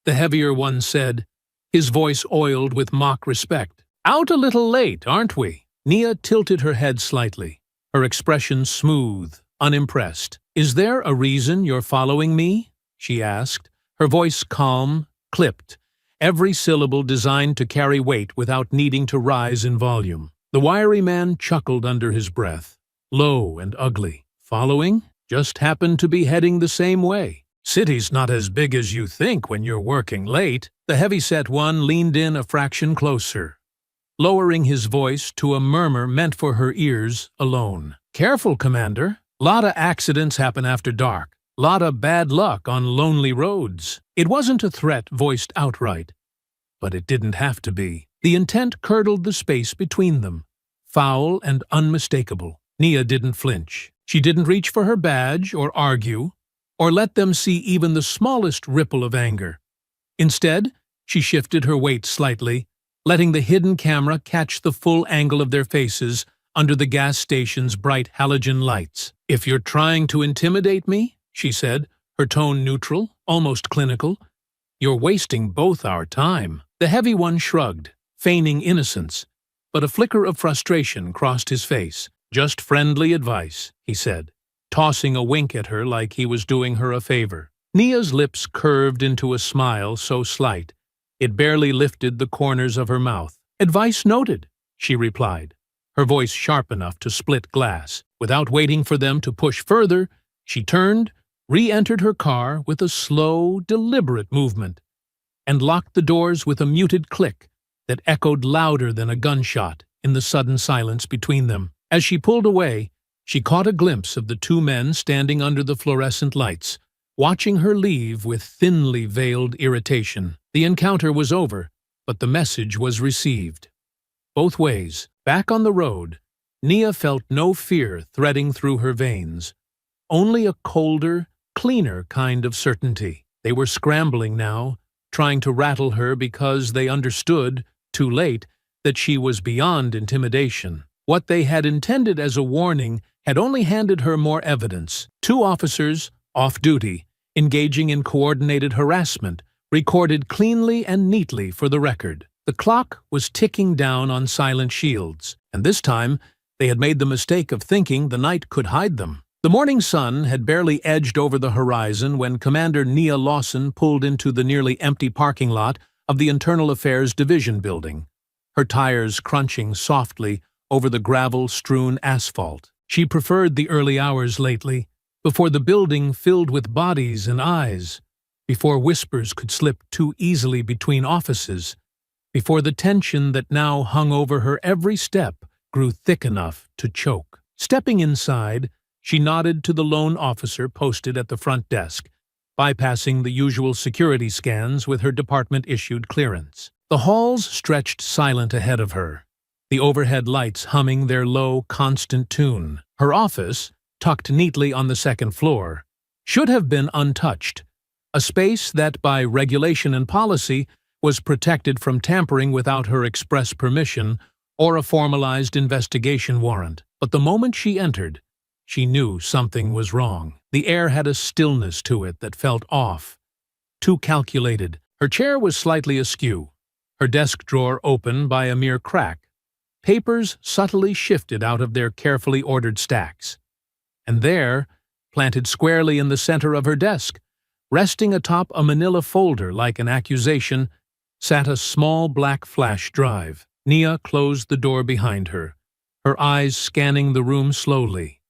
the heavier one said, his voice oiled with mock respect. "Out a little late, aren't we?" Nia tilted her head slightly, her expression smooth, unimpressed. "Is there a reason you're following me?" she asked, her voice calm, clipped, every syllable designed to carry weight without needing to rise in volume. The wiry man chuckled under his breath, low and ugly. "Following? Just happened to be heading the same way. City's not as big as you think when you're working late." The heavy-set one leaned in a fraction closer, lowering his voice to a murmur meant for her ears alone. "Careful, Commander. Lotta accidents happen after dark. Lotta bad luck on lonely roads." It wasn't a threat voiced outright, but it didn't have to be. The intent curdled the space between them, foul and unmistakable. Nia didn't flinch. She didn't reach for her badge or argue, or let them see even the smallest ripple of anger. Instead, she shifted her weight slightly, letting the hidden camera catch the full angle of their faces under the gas station's bright halogen lights. "If you're trying to intimidate me," she said, her tone neutral, almost clinical, "you're wasting both our time." The heavy one shrugged, feigning innocence, but a flicker of frustration crossed his face. "Just friendly advice," he said, tossing a wink at her like he was doing her a favor. Nia's lips curved into a smile so slight it barely lifted the corners of her mouth. "Advice noted," she replied, her voice sharp enough to split glass. Without waiting for them to push further, she turned, re-entered her car with a slow, deliberate movement, and locked the doors with a muted click that echoed louder than a gunshot in the sudden silence between them. As she pulled away, she caught a glimpse of the 2 men standing under the fluorescent lights, watching her leave with thinly veiled irritation. The encounter was over, but the message was received. Both ways, back on the road, Nia felt no fear threading through her veins, only a colder, cleaner kind of certainty. They were scrambling now, trying to rattle her because they understood, too late, that she was beyond intimidation. What they had intended as a warning had only handed her more evidence. 2 officers, off-duty, engaging in coordinated harassment, recorded cleanly and neatly for the record. The clock was ticking down on silent shields, and this time they had made the mistake of thinking the night could hide them. The morning sun had barely edged over the horizon when Commander Nia Lawson pulled into the nearly empty parking lot of the Internal Affairs Division building, her tires crunching softly over the gravel-strewn asphalt. She preferred the early hours lately, before the building filled with bodies and eyes, before whispers could slip too easily between offices, before the tension that now hung over her every step grew thick enough to choke. Stepping inside, she nodded to the lone officer posted at the front desk, bypassing the usual security scans with her department-issued clearance. The halls stretched silent ahead of her, the overhead lights humming their low, constant tune. Her office, tucked neatly on the second floor, should have been untouched, a space that, by regulation and policy, was protected from tampering without her express permission or a formalized investigation warrant. But the moment she entered, she knew something was wrong. The air had a stillness to it that felt off, too calculated. Her chair was slightly askew, her desk drawer open by a mere crack. Papers subtly shifted out of their carefully ordered stacks. And there, planted squarely in the center of her desk, resting atop a manila folder like an accusation, sat a small black flash drive. Nia closed the door behind her, her eyes scanning the room slowly,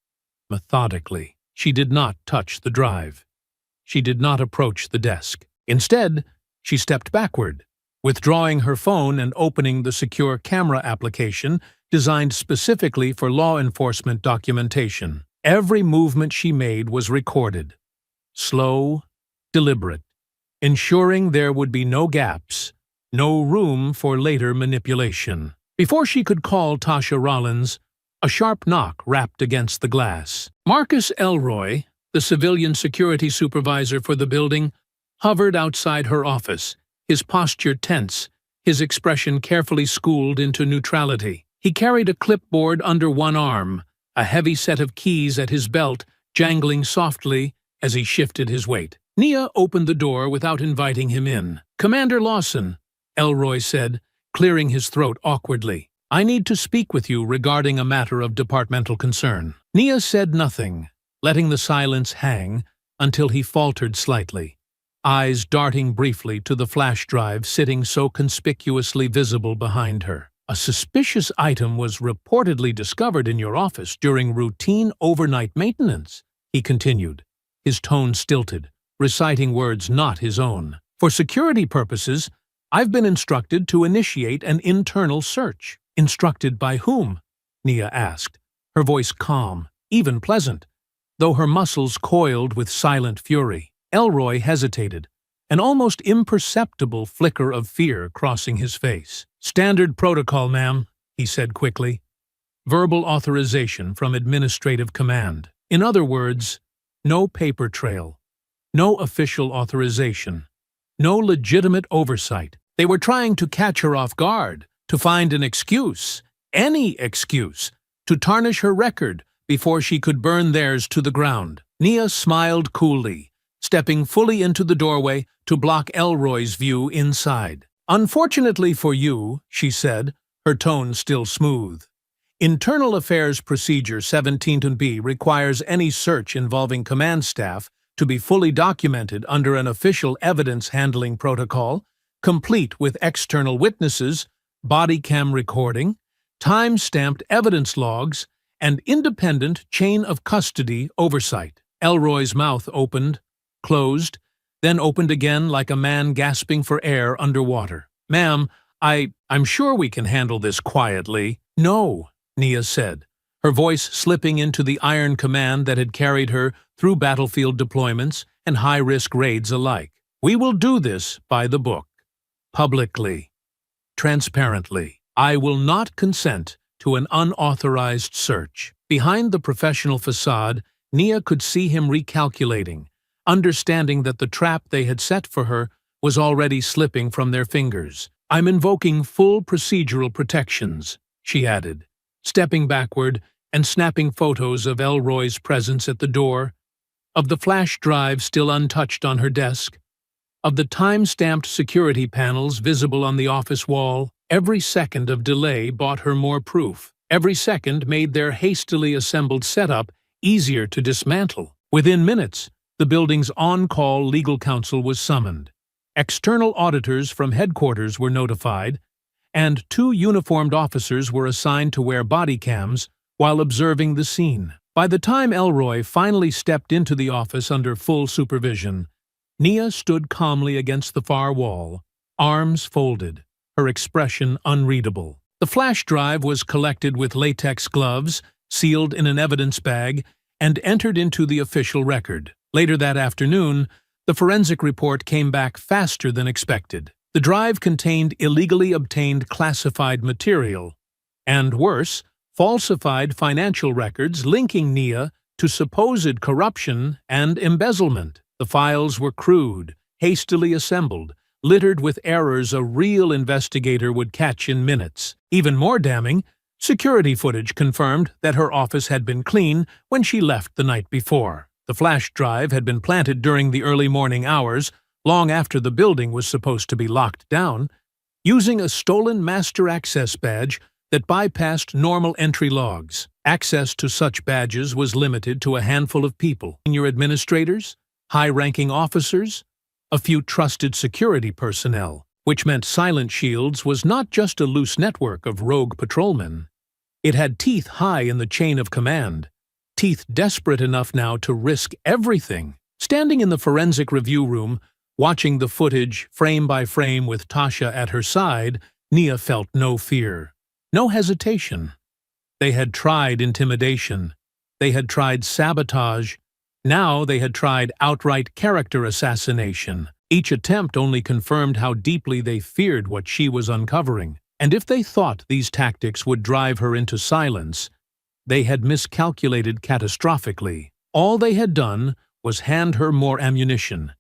methodically. She did not touch the drive. She did not approach the desk. Instead, she stepped backward, withdrawing her phone and opening the secure camera application designed specifically for law enforcement documentation. Every movement she made was recorded. Slow, deliberate, ensuring there would be no gaps, no room for later manipulation. Before she could call Tasha Rollins, a sharp knock rapped against the glass. Marcus Elroy, the civilian security supervisor for the building, hovered outside her office, his posture tense, his expression carefully schooled into neutrality. He carried a clipboard under one arm, a heavy set of keys at his belt, jangling softly as he shifted his weight. Nia opened the door without inviting him in. "Commander Lawson," Elroy said, clearing his throat awkwardly. "I need to speak with you regarding a matter of departmental concern." Nia said nothing, letting the silence hang until he faltered slightly, eyes darting briefly to the flash drive sitting so conspicuously visible behind her. "A suspicious item was reportedly discovered in your office during routine overnight maintenance," he continued, his tone stilted, reciting words not his own. "For security purposes, I've been instructed to initiate an internal search." "Instructed by whom?" Nia asked, her voice calm, even pleasant, though her muscles coiled with silent fury. Elroy hesitated, an almost imperceptible flicker of fear crossing his face. "Standard protocol, ma'am," he said quickly. "Verbal authorization from administrative command. In other words, no paper trail, no official authorization, no legitimate oversight. They were trying to catch her off guard, to find an excuse, any excuse, to tarnish her record before she could burn theirs to the ground." Nia smiled coolly, stepping fully into the doorway to block Elroy's view inside. "Unfortunately for you," she said, her tone still smooth, "Internal Affairs Procedure 17B requires any search involving command staff to be fully documented under an official evidence handling protocol, complete with external witnesses, body cam recording, time-stamped evidence logs, and independent chain of custody oversight." Elroy's mouth opened, closed, then opened again like a man gasping for air underwater. "Ma'am, I'm sure we can handle this quietly." "No," Nia said, her voice slipping into the iron command that had carried her through battlefield deployments and high-risk raids alike. "We will do this by the book. Publicly. Transparently. I will not consent to an unauthorized search." Behind the professional facade, Nia could see him recalculating, understanding that the trap they had set for her was already slipping from their fingers. "I'm invoking full procedural protections," she added, stepping backward and snapping photos of Elroy's presence at the door, of the flash drive still untouched on her desk, of the time-stamped security panels visible on the office wall. Every second of delay bought her more proof. Every second made their hastily assembled setup easier to dismantle. Within minutes, the building's on-call legal counsel was summoned. External auditors from headquarters were notified, and 2 uniformed officers were assigned to wear body cams while observing the scene. By the time Elroy finally stepped into the office under full supervision, Nia stood calmly against the far wall, arms folded, her expression unreadable. The flash drive was collected with latex gloves, sealed in an evidence bag, and entered into the official record. Later that afternoon, the forensic report came back faster than expected. The drive contained illegally obtained classified material, and worse, falsified financial records linking Nia to supposed corruption and embezzlement. The files were crude, hastily assembled, littered with errors a real investigator would catch in minutes. Even more damning, security footage confirmed that her office had been clean when she left the night before. The flash drive had been planted during the early morning hours, long after the building was supposed to be locked down, using a stolen master access badge that bypassed normal entry logs. Access to such badges was limited to a handful of people: senior administrators, high-ranking officers, a few trusted security personnel, which meant Silent Shields was not just a loose network of rogue patrolmen. It had teeth high in the chain of command, teeth desperate enough now to risk everything. Standing in the forensic review room, watching the footage frame by frame with Tasha at her side, Nia felt no fear, no hesitation. They had tried intimidation. They had tried sabotage. Now they had tried outright character assassination. Each attempt only confirmed how deeply they feared what she was uncovering. And if they thought these tactics would drive her into silence, they had miscalculated catastrophically. All they had done was hand her more ammunition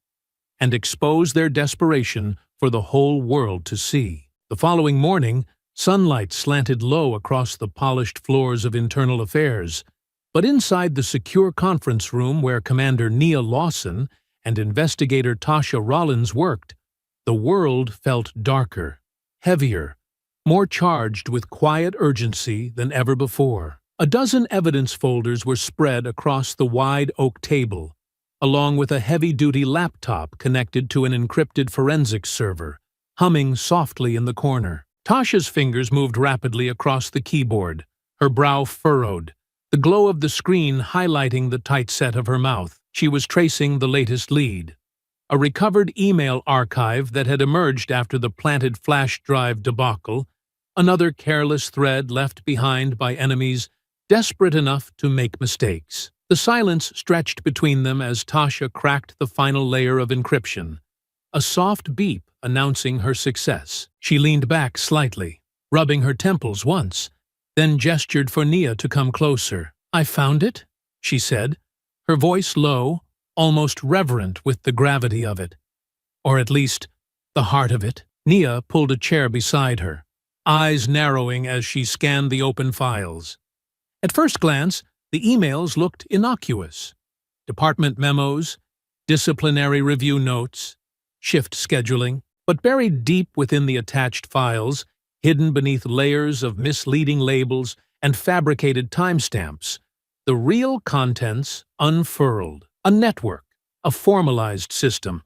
and expose their desperation for the whole world to see. The following morning, sunlight slanted low across the polished floors of internal affairs, but inside the secure conference room where Commander Nia Lawson and investigator Tasha Rollins worked, the world felt darker, heavier, more charged with quiet urgency than ever before. A dozen evidence folders were spread across the wide oak table, along with a heavy-duty laptop connected to an encrypted forensics server, humming softly in the corner. Tasha's fingers moved rapidly across the keyboard, her brow furrowed, the glow of the screen highlighting the tight set of her mouth. She was tracing the latest lead, a recovered email archive that had emerged after the planted flash drive debacle, another careless thread left behind by enemies desperate enough to make mistakes. The silence stretched between them as Tasha cracked the final layer of encryption, a soft beep announcing her success. She leaned back slightly, rubbing her temples once, then gestured for Nia to come closer. "I found it," she said, her voice low, almost reverent with the gravity of it. Or at least, the heart of it. Nia pulled a chair beside her, eyes narrowing as she scanned the open files. At first glance, the emails looked innocuous. Department memos, disciplinary review notes, shift scheduling. But buried deep within the attached files, hidden beneath layers of misleading labels and fabricated timestamps, the real contents unfurled. A network, a formalized system,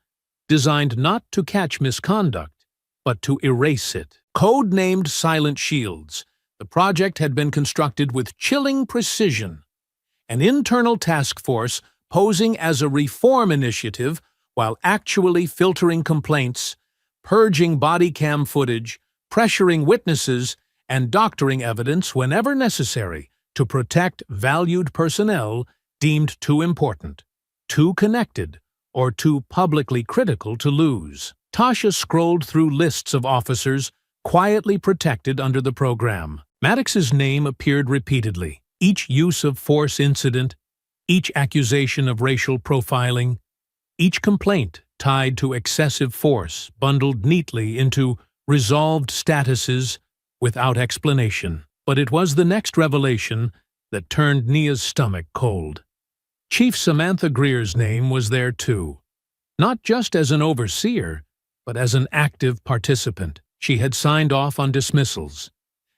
designed not to catch misconduct, but to erase it. Code-named Silent Shields, the project had been constructed with chilling precision. An internal task force posing as a reform initiative while actually filtering complaints, purging body cam footage, pressuring witnesses, and doctoring evidence whenever necessary to protect valued personnel deemed too important, too connected, or too publicly critical to lose. Tasha scrolled through lists of officers quietly protected under the program. Maddox's name appeared repeatedly. Each use of force incident, each accusation of racial profiling, each complaint tied to excessive force bundled neatly into resolved statuses without explanation. But it was the next revelation that turned Nia's stomach cold. Chief Samantha Greer's name was there too, not just as an overseer, but as an active participant. She had signed off on dismissals,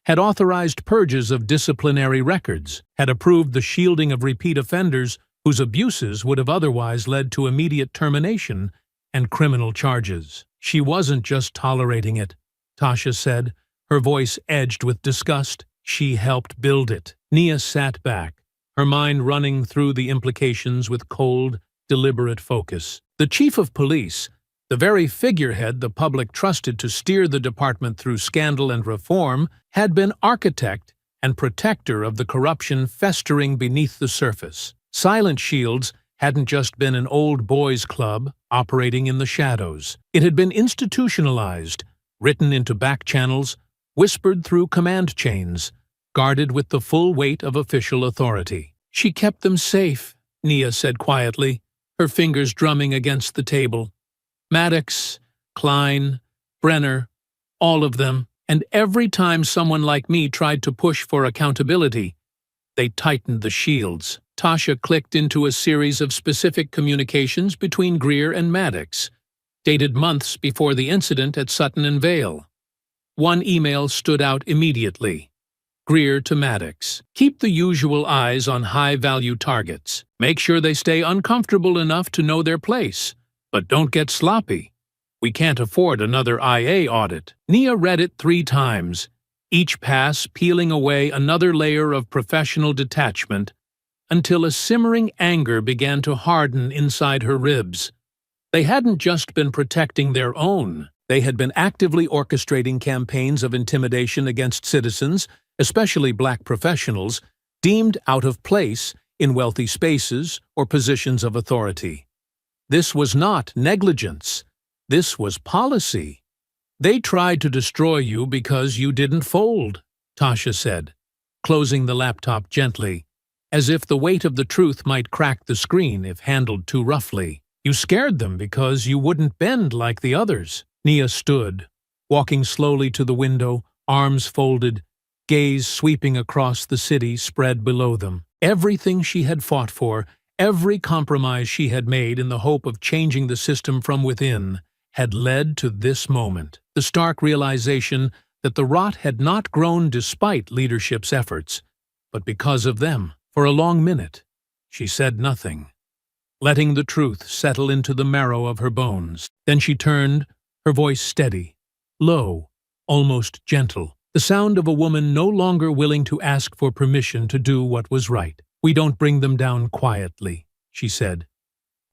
had authorized purges of disciplinary records, had approved the shielding of repeat offenders whose abuses would have otherwise led to immediate termination and criminal charges. She wasn't just tolerating it, Tasha said, her voice edged with disgust. She helped build it. Nia sat back, her mind running through the implications with cold, deliberate focus. The chief of police, the very figurehead the public trusted to steer the department through scandal and reform, had been architect and protector of the corruption festering beneath the surface. Silent Shields hadn't just been an old boys' club operating in the shadows. It had been institutionalized, written into back channels, whispered through command chains, guarded with the full weight of official authority. "She kept them safe," Nia said quietly, her fingers drumming against the table. "Maddox, Klein, Brenner, all of them. And every time someone like me tried to push for accountability, they tightened the shields." Tasha clicked into a series of specific communications between Greer and Maddox, dated months before the incident at Sutton and Vale. One email stood out immediately. Greer to Maddox. Keep the usual eyes on high-value targets. Make sure they stay uncomfortable enough to know their place, but don't get sloppy. We can't afford another IA audit. Nia read it 3 times, each pass peeling away another layer of professional detachment until a simmering anger began to harden inside her ribs. They hadn't just been protecting their own. They had been actively orchestrating campaigns of intimidation against citizens, especially black professionals, deemed out of place in wealthy spaces or positions of authority. This was not negligence. This was policy. They tried to destroy you because you didn't fold, Tasha said, closing the laptop gently, as if the weight of the truth might crack the screen if handled too roughly. You scared them because you wouldn't bend like the others. Nia stood, walking slowly to the window, arms folded, gaze sweeping across the city spread below them. Everything she had fought for, every compromise she had made in the hope of changing the system from within, had led to this moment. The stark realization that the rot had not grown despite leadership's efforts, but because of them. For a long minute, she said nothing, letting the truth settle into the marrow of her bones. Then she turned, her voice steady, low, almost gentle, the sound of a woman no longer willing to ask for permission to do what was right. We don't bring them down quietly, she said.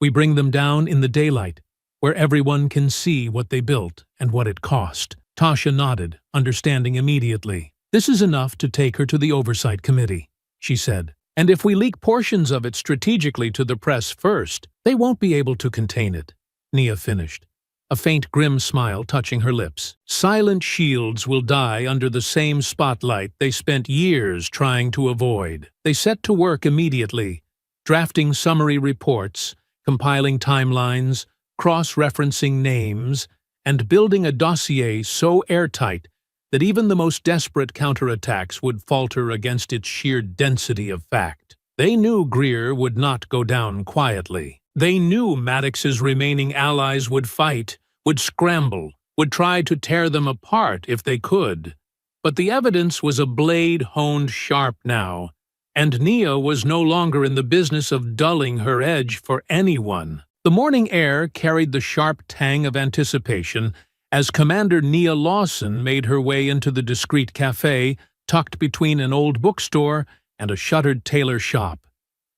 We bring them down in the daylight, where everyone can see what they built and what it cost. Tasha nodded, understanding immediately. This is enough to take her to the Oversight Committee, she said. And if we leak portions of it strategically to the press first, they won't be able to contain it, Nia finished, a faint grim smile touching her lips. Silent shields will die under the same spotlight they spent years trying to avoid. They set to work immediately, drafting summary reports, compiling timelines, cross-referencing names, and building a dossier so airtight that even the most desperate counterattacks would falter against its sheer density of fact. They knew Greer would not go down quietly. They knew Maddox's remaining allies would fight, would scramble, would try to tear them apart if they could. But the evidence was a blade honed sharp now, and Nia was no longer in the business of dulling her edge for anyone. The morning air carried the sharp tang of anticipation as Commander Nia Lawson made her way into the discreet cafe tucked between an old bookstore and a shuttered tailor shop,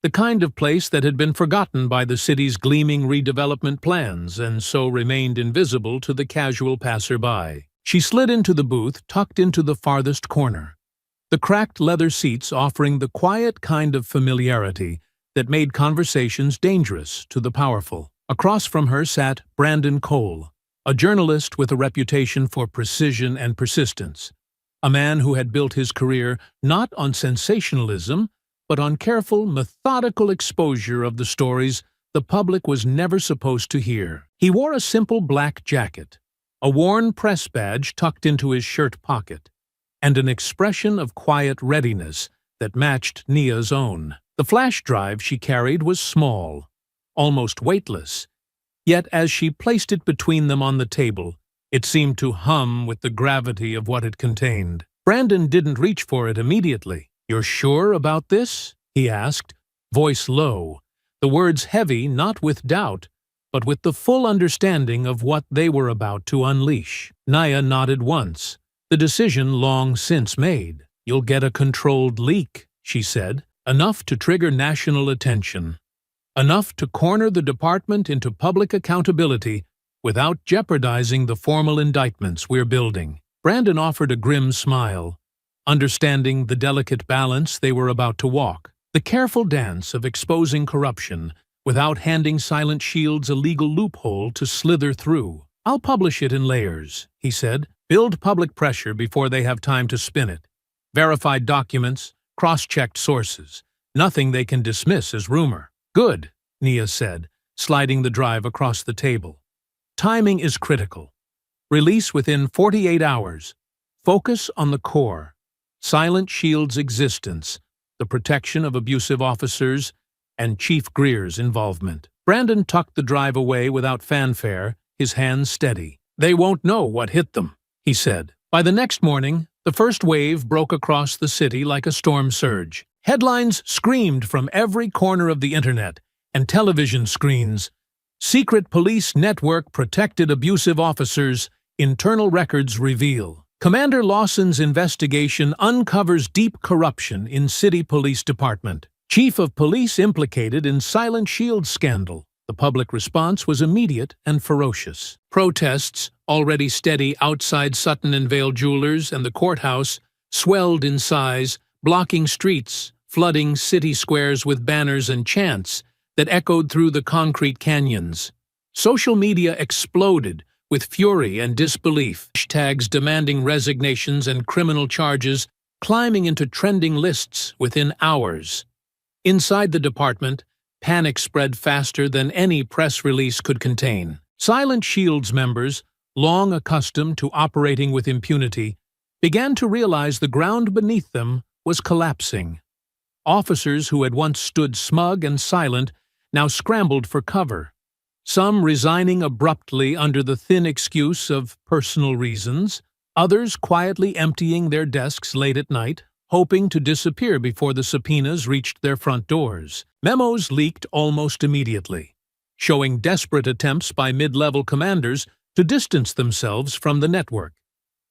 the kind of place that had been forgotten by the city's gleaming redevelopment plans and so remained invisible to the casual passerby. She slid into the booth tucked into the farthest corner, the cracked leather seats offering the quiet kind of familiarity that made conversations dangerous to the powerful. Across from her sat Brandon Cole, a journalist with a reputation for precision and persistence, a man who had built his career not on sensationalism, but on careful, methodical exposure of the stories the public was never supposed to hear. He wore a simple black jacket, a worn press badge tucked into his shirt pocket, and an expression of quiet readiness that matched Nia's own. The flash drive she carried was small, almost weightless, yet as she placed it between them on the table, it seemed to hum with the gravity of what it contained. Brandon didn't reach for it immediately. "You're sure about this?" he asked, voice low, the words heavy not with doubt, but with the full understanding of what they were about to unleash. Nia nodded once, the decision long since made. "You'll get a controlled leak," she said, "enough to trigger national attention. Enough to corner the department into public accountability without jeopardizing the formal indictments we're building." Brandon offered a grim smile, understanding the delicate balance they were about to walk, the careful dance of exposing corruption without handing Silent Shields a legal loophole to slither through. "I'll publish it in layers," he said. "Build public pressure before they have time to spin it. Verified documents, cross-checked sources, nothing they can dismiss as rumor." "Good," Nia said, sliding the drive across the table. "Timing is critical. Release within 48 hours. Focus on the core. Silent Shield's existence, the protection of abusive officers, and Chief Greer's involvement." Brandon tucked the drive away without fanfare, his hands steady. "They won't know what hit them," he said. By the next morning, the first wave broke across the city like a storm surge. Headlines screamed from every corner of the internet and television screens. "Secret police network protected abusive officers, internal records reveal." Commander Lawson's investigation uncovers deep corruption in city police department. Chief of police implicated in Silent Shield scandal. The public response was immediate and ferocious. Protests, already steady outside Sutton and Vale Jewelers and the courthouse, swelled in size, blocking streets, flooding city squares with banners and chants that echoed through the concrete canyons. Social media exploded with fury and disbelief, hashtags demanding resignations and criminal charges climbing into trending lists within hours. Inside the department, panic spread faster than any press release could contain. Silent Shield's members, long accustomed to operating with impunity, began to realize the ground beneath them was collapsing. Officers who had once stood smug and silent now scrambled for cover, some resigning abruptly under the thin excuse of personal reasons, others quietly emptying their desks late at night, hoping to disappear before the subpoenas reached their front doors. Memos leaked almost immediately, showing desperate attempts by mid-level commanders to distance themselves from the network,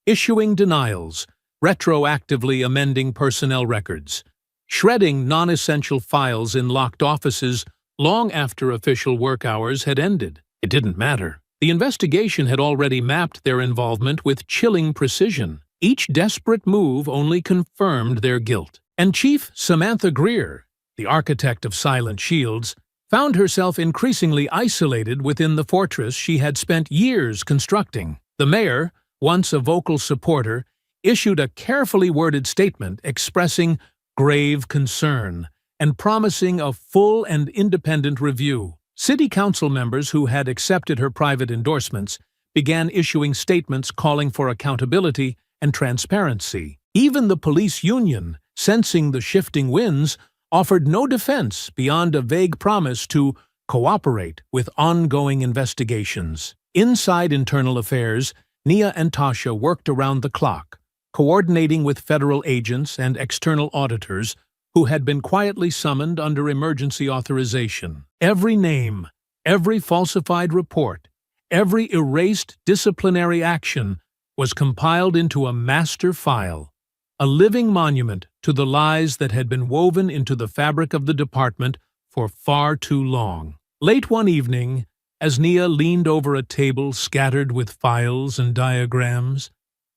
issuing denials, retroactively amending personnel records, shredding non-essential files in locked offices long after official work hours had ended. It didn't matter. The investigation had already mapped their involvement with chilling precision. Each desperate move only confirmed their guilt. And Chief Samantha Greer, the architect of Silent Shields, found herself increasingly isolated within the fortress she had spent years constructing. The mayor, once a vocal supporter, issued a carefully worded statement expressing grave concern and promising a full and independent review. City council members who had accepted her private endorsements began issuing statements calling for accountability and transparency. Even the police union, sensing the shifting winds, offered no defense beyond a vague promise to cooperate with ongoing investigations. Inside internal affairs, Nia and Tasha worked around the clock, coordinating with federal agents and external auditors who had been quietly summoned under emergency authorization. Every name, every falsified report, every erased disciplinary action was compiled into a master file, a living monument to the lies that had been woven into the fabric of the department for far too long. Late one evening, as Nia leaned over a table scattered with files and diagrams,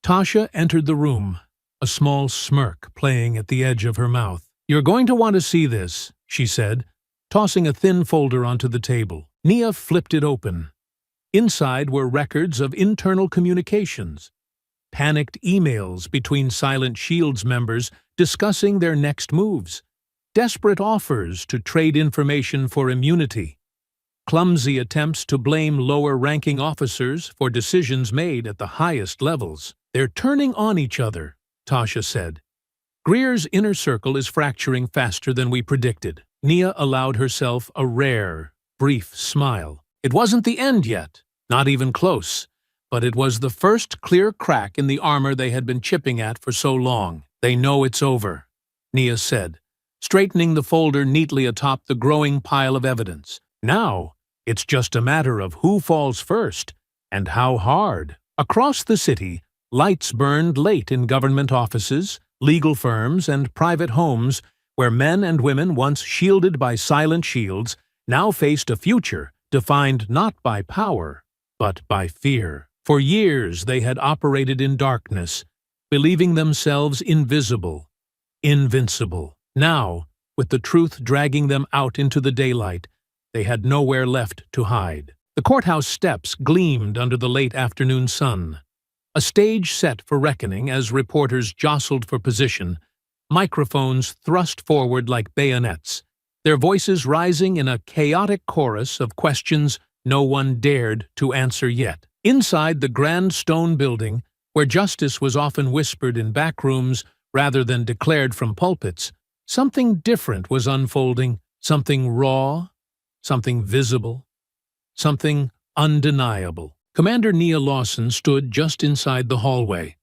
Tasha entered the room, a small smirk playing at the edge of her mouth. "You're going to want to see this," she said, tossing a thin folder onto the table. Nia flipped it open. Inside were records of internal communications, panicked emails between Silent Shield's members discussing their next moves, desperate offers to trade information for immunity, clumsy attempts to blame lower-ranking officers for decisions made at the highest levels. "They're turning on each other," Tasha said. "Greer's inner circle is fracturing faster than we predicted." Nia allowed herself a rare, brief smile. It wasn't the end yet, not even close, but it was the first clear crack in the armor they had been chipping at for so long. "They know it's over," Nia said, straightening the folder neatly atop the growing pile of evidence. "Now, it's just a matter of who falls first, and how hard." Across the city, lights burned late in government offices, legal firms, and private homes where men and women once shielded by Silent Shields now faced a future defined not by power, but by fear. For years they had operated in darkness, believing themselves invisible, invincible. Now, with the truth dragging them out into the daylight, they had nowhere left to hide. The courthouse steps gleamed under the late afternoon sun, a stage set for reckoning as reporters jostled for position, microphones thrust forward like bayonets, their voices rising in a chaotic chorus of questions no one dared to answer yet. Inside the grand stone building, where justice was often whispered in back rooms rather than declared from pulpits, something different was unfolding, something raw, something visible, something undeniable. Commander Nia Lawson stood just inside the hallway,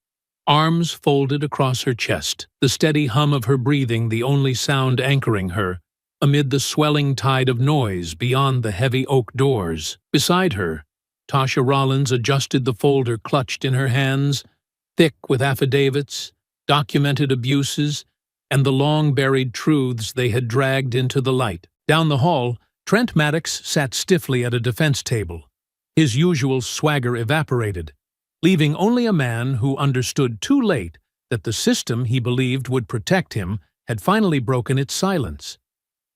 arms folded across her chest, the steady hum of her breathing the only sound anchoring her, amid the swelling tide of noise beyond the heavy oak doors. Beside her, Tasha Rollins adjusted the folder clutched in her hands, thick with affidavits, documented abuses, and the long-buried truths they had dragged into the light. Down the hall, Trent Maddox sat stiffly at a defense table. His usual swagger evaporated, leaving only a man who understood too late that the system he believed would protect him had finally broken its silence.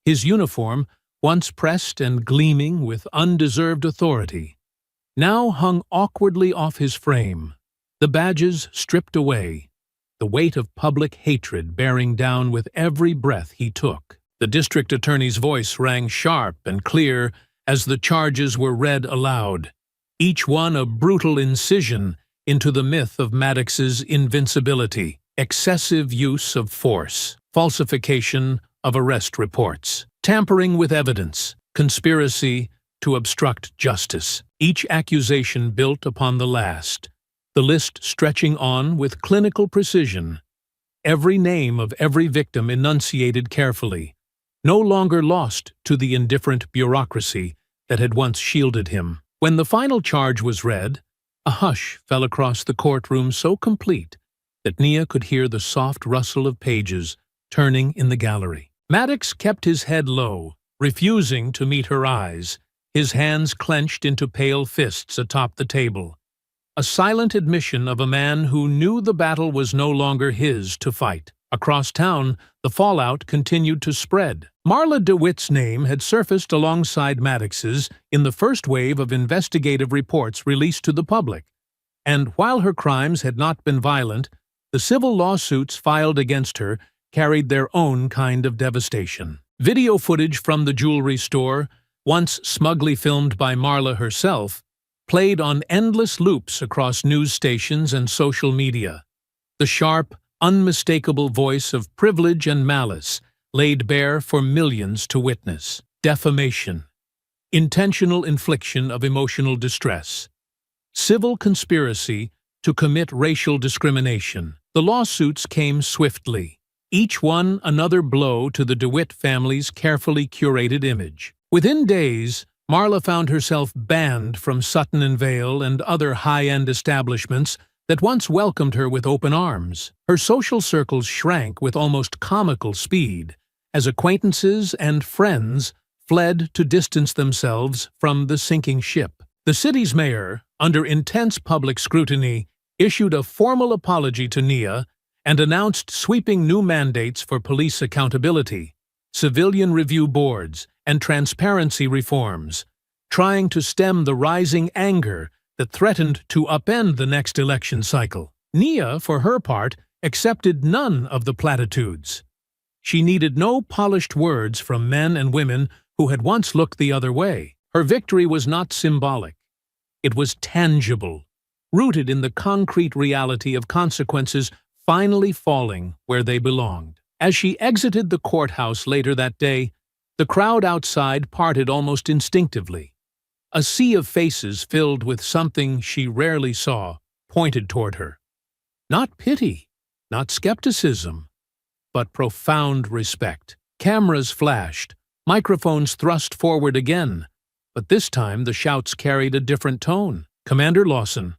His uniform, once pressed and gleaming with undeserved authority, now hung awkwardly off his frame, the badges stripped away, the weight of public hatred bearing down with every breath he took. The district attorney's voice rang sharp and clear as the charges were read aloud, each one a brutal incision into the myth of Maddox's invincibility, excessive use of force, falsification of arrest reports, tampering with evidence, conspiracy to obstruct justice. Each accusation built upon the last, the list stretching on with clinical precision, every name of every victim enunciated carefully, no longer lost to the indifferent bureaucracy that had once shielded him. When the final charge was read, a hush fell across the courtroom so complete that Nia could hear the soft rustle of pages turning in the gallery. Maddox kept his head low, refusing to meet her eyes, his hands clenched into pale fists atop the table, a silent admission of a man who knew the battle was no longer his to fight. Across town, the fallout continued to spread. Marla DeWitt's name had surfaced alongside Maddox's in the first wave of investigative reports released to the public, and while her crimes had not been violent, the civil lawsuits filed against her carried their own kind of devastation. Video footage from the jewelry store, once smugly filmed by Marla herself, played on endless loops across news stations and social media. The sharp, unmistakable voice of privilege and malice laid bare for millions to witness. Defamation, intentional infliction of emotional distress, civil conspiracy to commit racial discrimination. The lawsuits came swiftly, each one another blow to the DeWitt family's carefully curated image. Within days, Marla found herself banned from Sutton and Vale and other high-end establishments that once welcomed her with open arms. Her social circles shrank with almost comical speed, as acquaintances and friends fled to distance themselves from the sinking ship. The city's mayor, under intense public scrutiny, issued a formal apology to Nia and announced sweeping new mandates for police accountability, civilian review boards, and transparency reforms, trying to stem the rising anger that threatened to upend the next election cycle. Nia, for her part, accepted none of the platitudes. She needed no polished words from men and women who had once looked the other way. Her victory was not symbolic. It was tangible, rooted in the concrete reality of consequences finally falling where they belonged. As she exited the courthouse later that day, the crowd outside parted almost instinctively. A sea of faces filled with something she rarely saw pointed toward her. Not pity, not skepticism, but profound respect. Cameras flashed, microphones thrust forward again, but this time the shouts carried a different tone. Commander Lawson,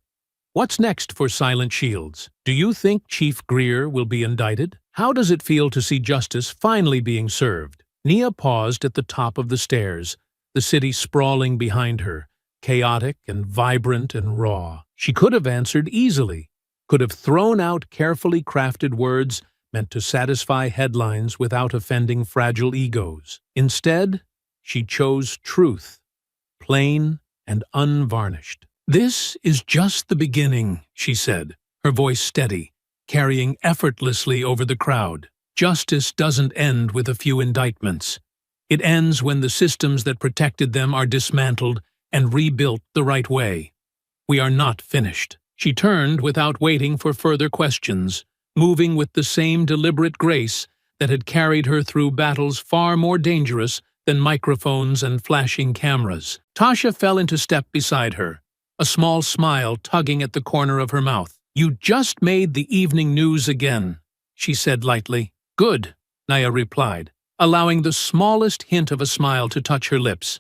what's next for Silent Shields? Do you think Chief Greer will be indicted? How does it feel to see justice finally being served? Nia paused at the top of the stairs, the city sprawling behind her, chaotic and vibrant and raw. She could have answered easily, could have thrown out carefully crafted words meant to satisfy headlines without offending fragile egos. Instead, she chose truth, plain and unvarnished. "This is just the beginning," she said, her voice steady, carrying effortlessly over the crowd. "Justice doesn't end with a few indictments. It ends when the systems that protected them are dismantled and rebuilt the right way. We are not finished." She turned without waiting for further questions, moving with the same deliberate grace that had carried her through battles far more dangerous than microphones and flashing cameras. Tasha fell into step beside her, a small smile tugging at the corner of her mouth. "You just made the evening news again," she said lightly. "Good," Naya replied, allowing the smallest hint of a smile to touch her lips.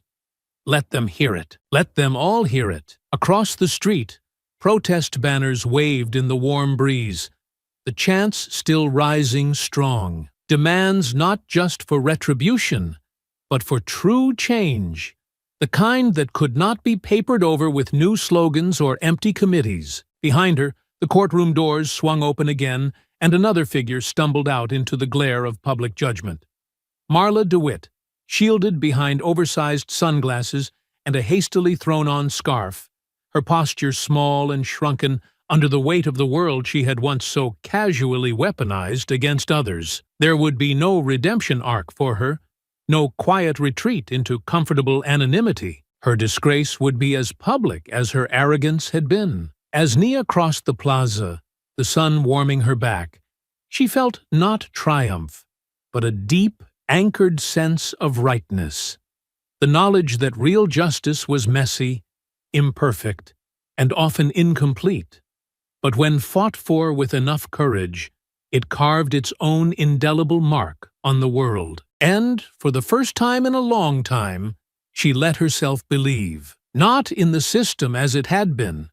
"Let them hear it. Let them all hear it." Across the street, protest banners waved in the warm breeze, the chants still rising strong. Demands not just for retribution, but for true change, the kind that could not be papered over with new slogans or empty committees. Behind her, the courtroom doors swung open again, and another figure stumbled out into the glare of public judgment. Marla DeWitt, shielded behind oversized sunglasses and a hastily thrown-on scarf, her posture small and shrunken under the weight of the world she had once so casually weaponized against others. There would be no redemption arc for her, no quiet retreat into comfortable anonymity. Her disgrace would be as public as her arrogance had been. As Nia crossed the plaza, the sun warming her back, she felt not triumph, but a deep, anchored sense of rightness. The knowledge that real justice was messy, imperfect, and often incomplete. But when fought for with enough courage, it carved its own indelible mark on the world. And, for the first time in a long time, she let herself believe, not in the system as it had been,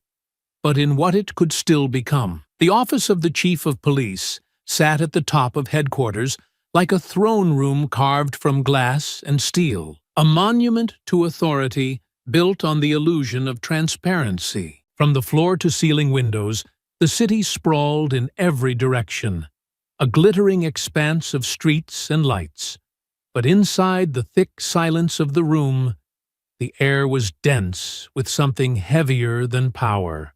but in what it could still become. The office of the Chief of Police sat at the top of headquarters like a throne room carved from glass and steel, a monument to authority built on the illusion of transparency. From the floor-to-ceiling windows, the city sprawled in every direction, a glittering expanse of streets and lights. But inside the thick silence of the room, the air was dense with something heavier than power,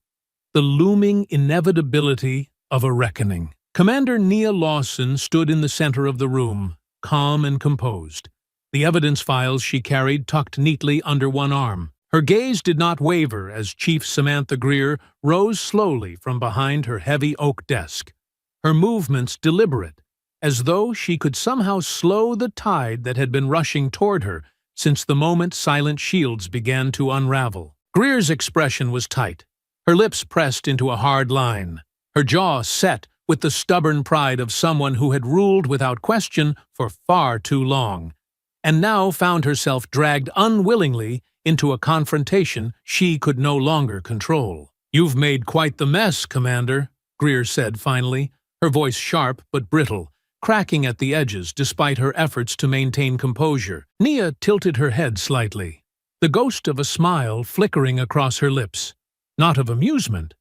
the looming inevitability of a reckoning. Commander Nia Lawson stood in the center of the room, calm and composed, the evidence files she carried tucked neatly under one arm. Her gaze did not waver as Chief Samantha Greer rose slowly from behind her heavy oak desk, her movements deliberate, as though she could somehow slow the tide that had been rushing toward her since the moment silent shields began to unravel. Greer's expression was tight, her lips pressed into a hard line, her jaw set with the stubborn pride of someone who had ruled without question for far too long, and now found herself dragged unwillingly into a confrontation she could no longer control. "You've made quite the mess, Commander," Greer said finally, her voice sharp but brittle, cracking at the edges despite her efforts to maintain composure. Nia tilted her head slightly, the ghost of a smile flickering across her lips, not of amusement,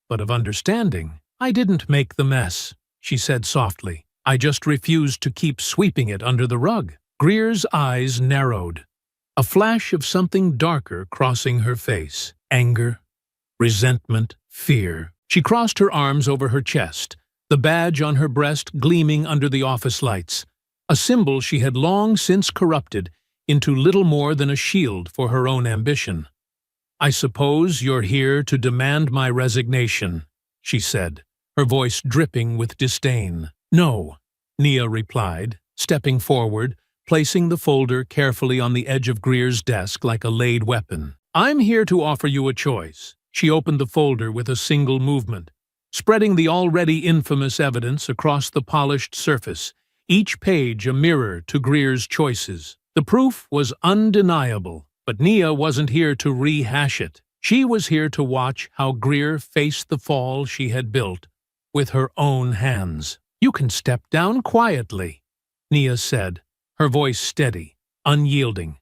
but of understanding. "I didn't make the mess," she said softly. "I just refused to keep sweeping it under the rug." Greer's eyes narrowed, a flash of something darker crossing her face. Anger, resentment, fear. She crossed her arms over her chest, the badge on her breast gleaming under the office lights, a symbol she had long since corrupted into little more than a shield for her own ambition. "I suppose you're here to demand my resignation," she said, her voice dripping with disdain. "No," Nia replied, stepping forward, placing the folder carefully on the edge of Greer's desk like a laid weapon. "I'm here to offer you a choice." She opened the folder with a single movement, spreading the already infamous evidence across the polished surface, each page a mirror to Greer's choices. The proof was undeniable, but Nia wasn't here to rehash it. She was here to watch how Greer faced the fall she had built with her own hands. "You can step down quietly," Nia said, her voice steady, unyielding.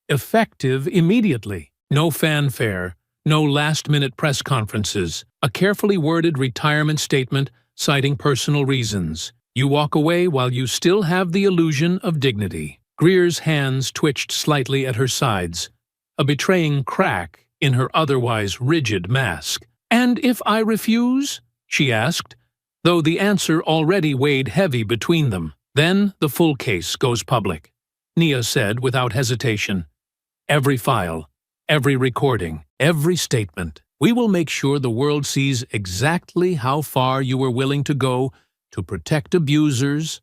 "Effective immediately. No fanfare, no last-minute press conferences, a carefully worded retirement statement citing personal reasons. You walk away while you still have the illusion of dignity." Greer's hands twitched slightly at her sides, a betraying crack in her otherwise rigid mask. "And if I refuse?" she asked, though the answer already weighed heavy between them. "Then the full case goes public," Nia said without hesitation. "Every file, every recording, every statement. We will make sure the world sees exactly how far you were willing to go to protect abusers,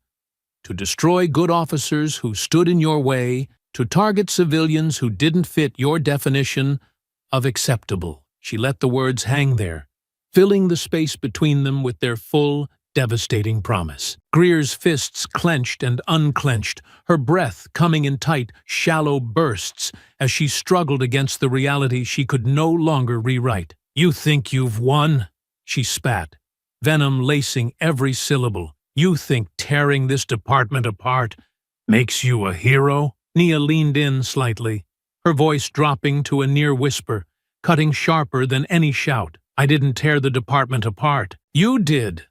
to destroy good officers who stood in your way, to target civilians who didn't fit your definition of acceptable." She let the words hang there, filling the space between them with their full, devastating promise. Greer's fists clenched and unclenched, her breath coming in tight, shallow bursts as she struggled against the reality she could no longer rewrite. "You think you've won?" she spat, venom lacing every syllable. "You think tearing this department apart makes you a hero?" Nia leaned in slightly, her voice dropping to a near whisper, cutting sharper than any shout. "I didn't tear the department apart. You did.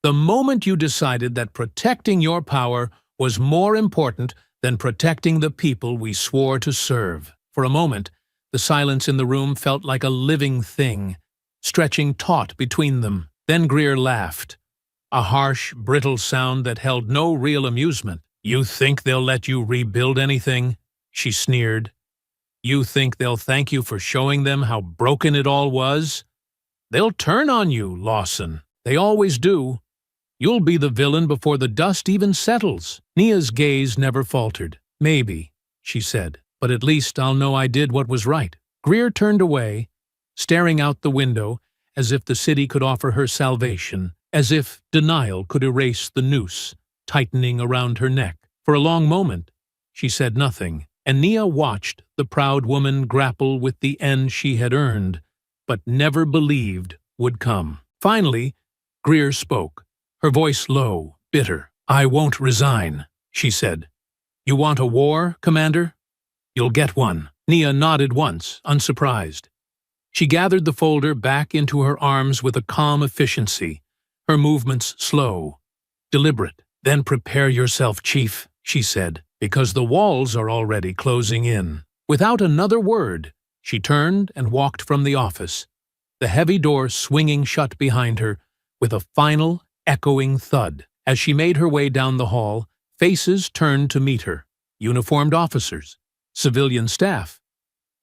The moment you decided that protecting your power was more important than protecting the people we swore to serve." For a moment, the silence in the room felt like a living thing, stretching taut between them. Then Greer laughed, a harsh, brittle sound that held no real amusement. "You think they'll let you rebuild anything?" she sneered. "You think they'll thank you for showing them how broken it all was? They'll turn on you, Lawson. They always do. You'll be the villain before the dust even settles." Nia's gaze never faltered. "Maybe," she said, "but at least I'll know I did what was right." Greer turned away, staring out the window as if the city could offer her salvation, as if denial could erase the noose tightening around her neck. For a long moment, she said nothing, and Nia watched the proud woman grapple with the end she had earned, but never believed would come. Finally, Greer spoke, her voice low, bitter. "I won't resign," she said. "You want a war, Commander? You'll get one." Nia nodded once, unsurprised. She gathered the folder back into her arms with a calm efficiency, her movements slow, deliberate. "Then prepare yourself, Chief," she said, "because the walls are already closing in." Without another word, she turned and walked from the office, the heavy door swinging shut behind her with a final, echoing thud. As she made her way down the hall, faces turned to meet her. Uniformed officers, civilian staff,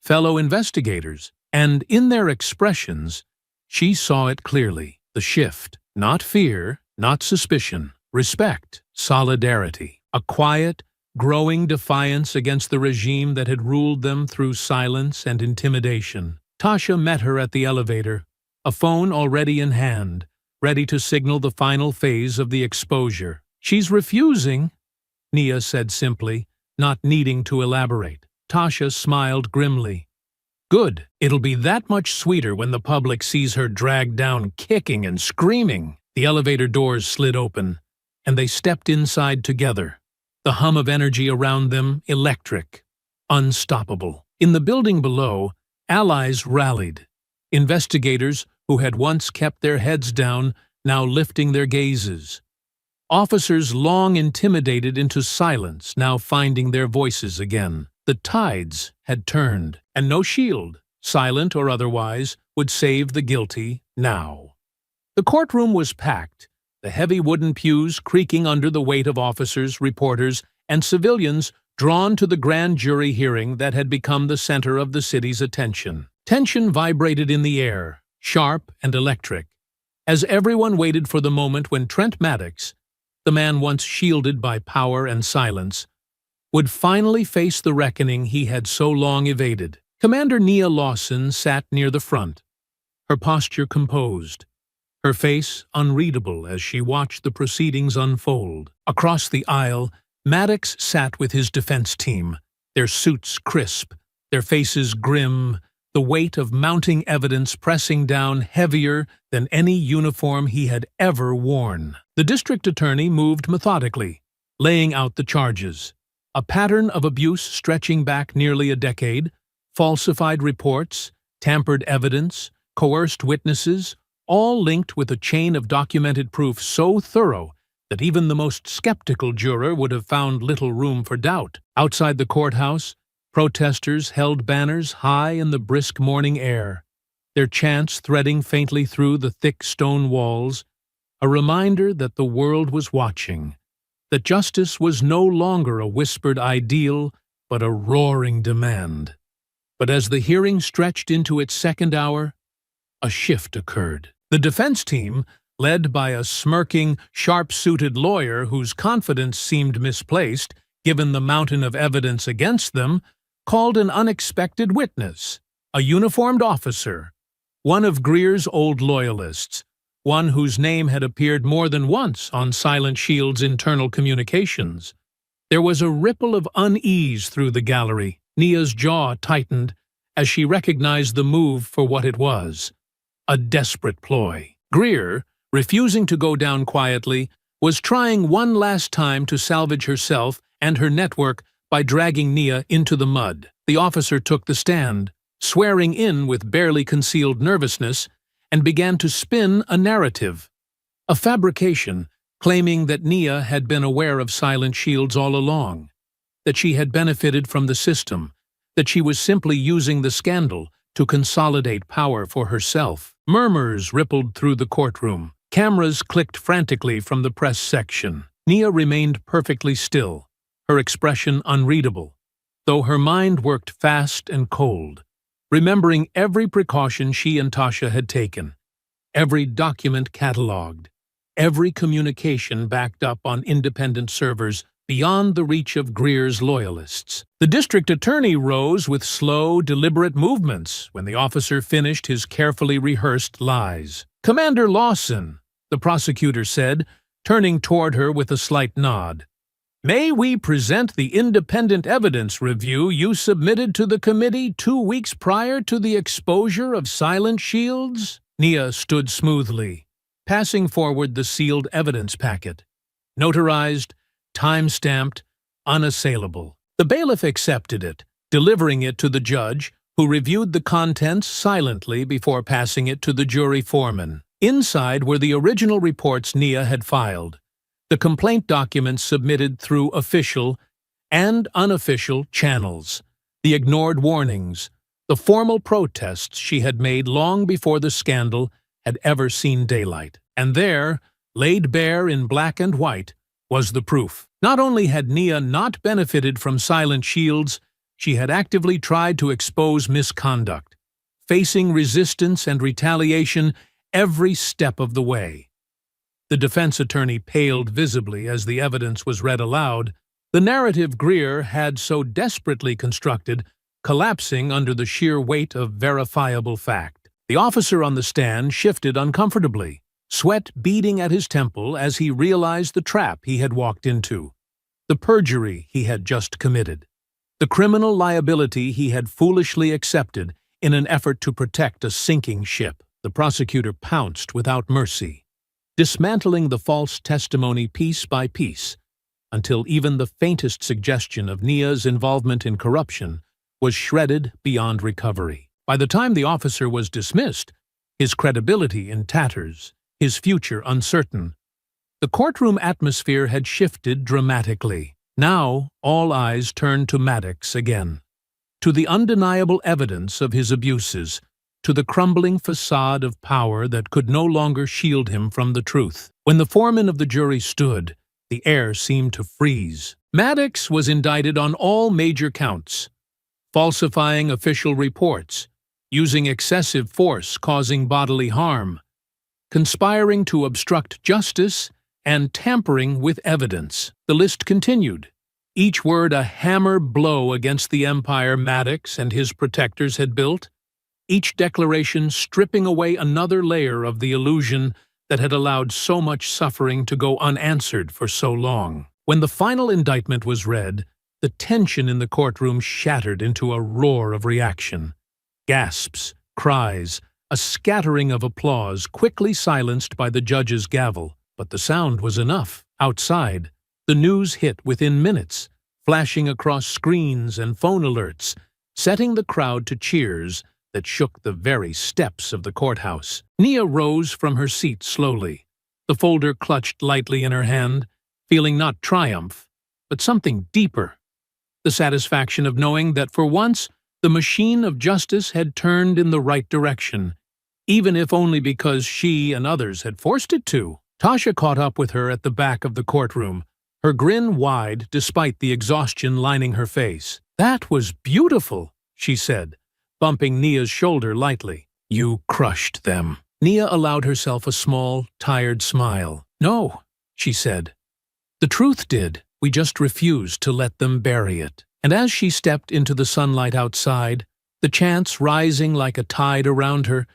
fellow investigators, and in their expressions, she saw it clearly. The shift, not fear, not suspicion, respect, solidarity, a quiet, growing defiance against the regime that had ruled them through silence and intimidation. Tasha met her at the elevator, a phone already in hand, ready to signal the final phase of the exposure. "She's refusing," Nia said simply, not needing to elaborate. Tasha smiled grimly. "Good. It'll be that much sweeter when the public sees her dragged down kicking and screaming." The elevator doors slid open, and they stepped inside together, the hum of energy around them electric, unstoppable. In the building below, allies rallied, investigators who had once kept their heads down now lifting their gazes. Officers long intimidated into silence now finding their voices again. The tides had turned, and no shield, silent or otherwise, would save the guilty now. The courtroom was packed, the heavy wooden pews creaking under the weight of officers, reporters, and civilians drawn to the grand jury hearing that had become the center of the city's attention. Tension vibrated in the air, sharp and electric, as everyone waited for the moment when Trent Maddox, the man once shielded by power and silence, would finally face the reckoning he had so long evaded. Commander Nia Lawson sat near the front, her posture composed, her face unreadable as she watched the proceedings unfold. Across the aisle, Maddox sat with his defense team, their suits crisp, their faces grim, the weight of mounting evidence pressing down heavier than any uniform he had ever worn. The district attorney moved methodically, laying out the charges. A pattern of abuse stretching back nearly a decade, falsified reports, tampered evidence, coerced witnesses, all linked with a chain of documented proof so thorough that even the most skeptical juror would have found little room for doubt. Outside the courthouse, protesters held banners high in the brisk morning air, their chants threading faintly through the thick stone walls, a reminder that the world was watching, that justice was no longer a whispered ideal, but a roaring demand. But as the hearing stretched into its second hour, a shift occurred. The defense team, led by a smirking, sharp-suited lawyer whose confidence seemed misplaced, given the mountain of evidence against them, called an unexpected witness, a uniformed officer, one of Greer's old loyalists, one whose name had appeared more than once on Silent Shield's internal communications. There was a ripple of unease through the gallery. Nia's jaw tightened as she recognized the move for what it was, a desperate ploy. Greer, refusing to go down quietly, was trying one last time to salvage herself and her network by dragging Nia into the mud. The officer took the stand, swearing in with barely concealed nervousness, and began to spin a narrative. A fabrication, claiming that Nia had been aware of Silent Shields all along, that she had benefited from the system, that she was simply using the scandal to consolidate power for herself. Murmurs rippled through the courtroom. Cameras clicked frantically from the press section. Nia remained perfectly still, her expression unreadable, though her mind worked fast and cold, remembering every precaution she and Tasha had taken, every document catalogued, every communication backed up on independent servers beyond the reach of Greer's loyalists. The district attorney rose with slow, deliberate movements when the officer finished his carefully rehearsed lies. "Commander Lawson," the prosecutor said, turning toward her with a slight nod, "may we present the independent evidence review you submitted to the committee 2 weeks prior to the exposure of Silent Shields?" Nia stood smoothly, passing forward the sealed evidence packet. Notarized, time-stamped, unassailable. The bailiff accepted it, delivering it to the judge, who reviewed the contents silently before passing it to the jury foreman. Inside were the original reports Nia had filed, the complaint documents submitted through official and unofficial channels, the ignored warnings, the formal protests she had made long before the scandal had ever seen daylight. And there, laid bare in black and white, was the proof. Not only had Nia not benefited from Silent Shields, she had actively tried to expose misconduct, facing resistance and retaliation every step of the way. The defense attorney paled visibly as the evidence was read aloud, the narrative Greer had so desperately constructed, collapsing under the sheer weight of verifiable fact. The officer on the stand shifted uncomfortably, sweat beading at his temple as he realized the trap he had walked into, the perjury he had just committed, the criminal liability he had foolishly accepted in an effort to protect a sinking ship. The prosecutor pounced without mercy, dismantling the false testimony piece by piece, until even the faintest suggestion of Nia's involvement in corruption was shredded beyond recovery. By the time the officer was dismissed, his credibility in tatters, his future uncertain, the courtroom atmosphere had shifted dramatically. Now all eyes turned to Maddox again, to the undeniable evidence of his abuses, to the crumbling facade of power that could no longer shield him from the truth. When the foreman of the jury stood, the air seemed to freeze. Maddox was indicted on all major counts: falsifying official reports, using excessive force causing bodily harm, conspiring to obstruct justice, and tampering with evidence. The list continued, each word a hammer blow against the empire Maddox and his protectors had built, each declaration stripping away another layer of the illusion that had allowed so much suffering to go unanswered for so long. When the final indictment was read, the tension in the courtroom shattered into a roar of reaction. Gasps, cries, a scattering of applause quickly silenced by the judge's gavel. But the sound was enough. Outside, the news hit within minutes, flashing across screens and phone alerts, setting the crowd to cheers that shook the very steps of the courthouse. Nia rose from her seat slowly, the folder clutched lightly in her hand, feeling not triumph, but something deeper, the satisfaction of knowing that for once the machine of justice had turned in the right direction, even if only because she and others had forced it to. Tasha caught up with her at the back of the courtroom, her grin wide despite the exhaustion lining her face. "That was beautiful," she said, bumping Nia's shoulder lightly. "You crushed them." Nia allowed herself a small, tired smile. "No," she said. "The truth did. We just refused to let them bury it." And as she stepped into the sunlight outside, the chants rising like a tide around her,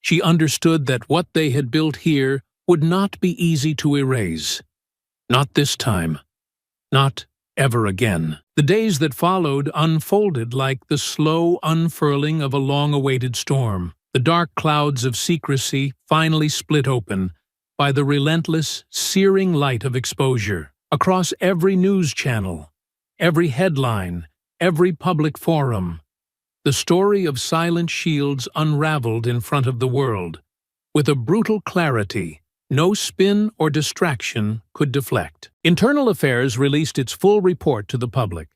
She understood that what they had built here would not be easy to erase. Not this time. Not ever again. The days that followed unfolded like the slow unfurling of a long-awaited storm. The dark clouds of secrecy finally split open by the relentless, searing light of exposure. Across every news channel, every headline, every public forum, the story of Silent Shields unraveled in front of the world, with a brutal clarity no spin or distraction could deflect. Internal Affairs released its full report to the public,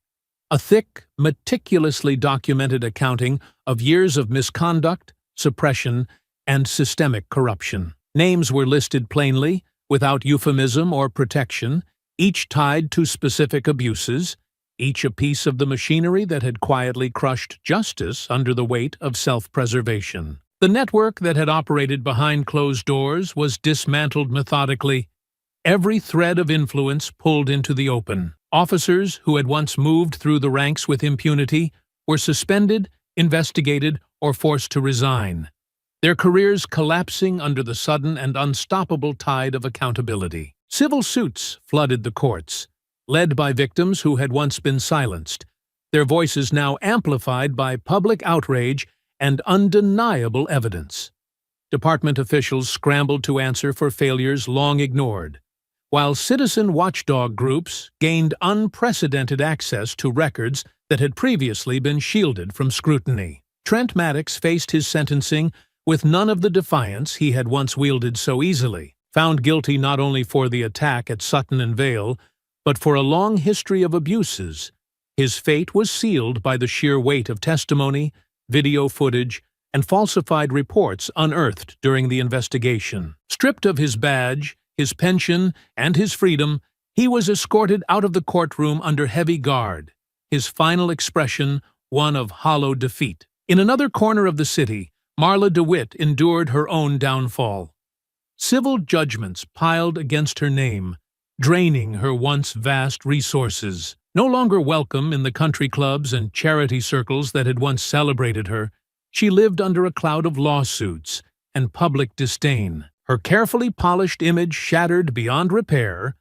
a thick, meticulously documented accounting of years of misconduct, suppression, and systemic corruption. Names were listed plainly, without euphemism or protection, each tied to specific abuses, each a piece of the machinery that had quietly crushed justice under the weight of self-preservation. The network that had operated behind closed doors was dismantled methodically, every thread of influence pulled into the open. Officers who had once moved through the ranks with impunity were suspended, investigated, or forced to resign, their careers collapsing under the sudden and unstoppable tide of accountability. Civil suits flooded the courts, led by victims who had once been silenced, their voices now amplified by public outrage and undeniable evidence. Department officials scrambled to answer for failures long ignored, while citizen watchdog groups gained unprecedented access to records that had previously been shielded from scrutiny. Trent Maddox faced his sentencing with none of the defiance he had once wielded so easily. Found guilty not only for the attack at Sutton and Vale, but for a long history of abuses, his fate was sealed by the sheer weight of testimony, video footage, and falsified reports unearthed during the investigation. Stripped of his badge, his pension, and his freedom, he was escorted out of the courtroom under heavy guard, his final expression one of hollow defeat. In another corner of the city, Marla DeWitt endured her own downfall. Civil judgments piled against her name, draining her once vast resources. No longer welcome in the country clubs and charity circles that had once celebrated her, she lived under a cloud of lawsuits and public disdain. Her carefully polished image shattered beyond repair,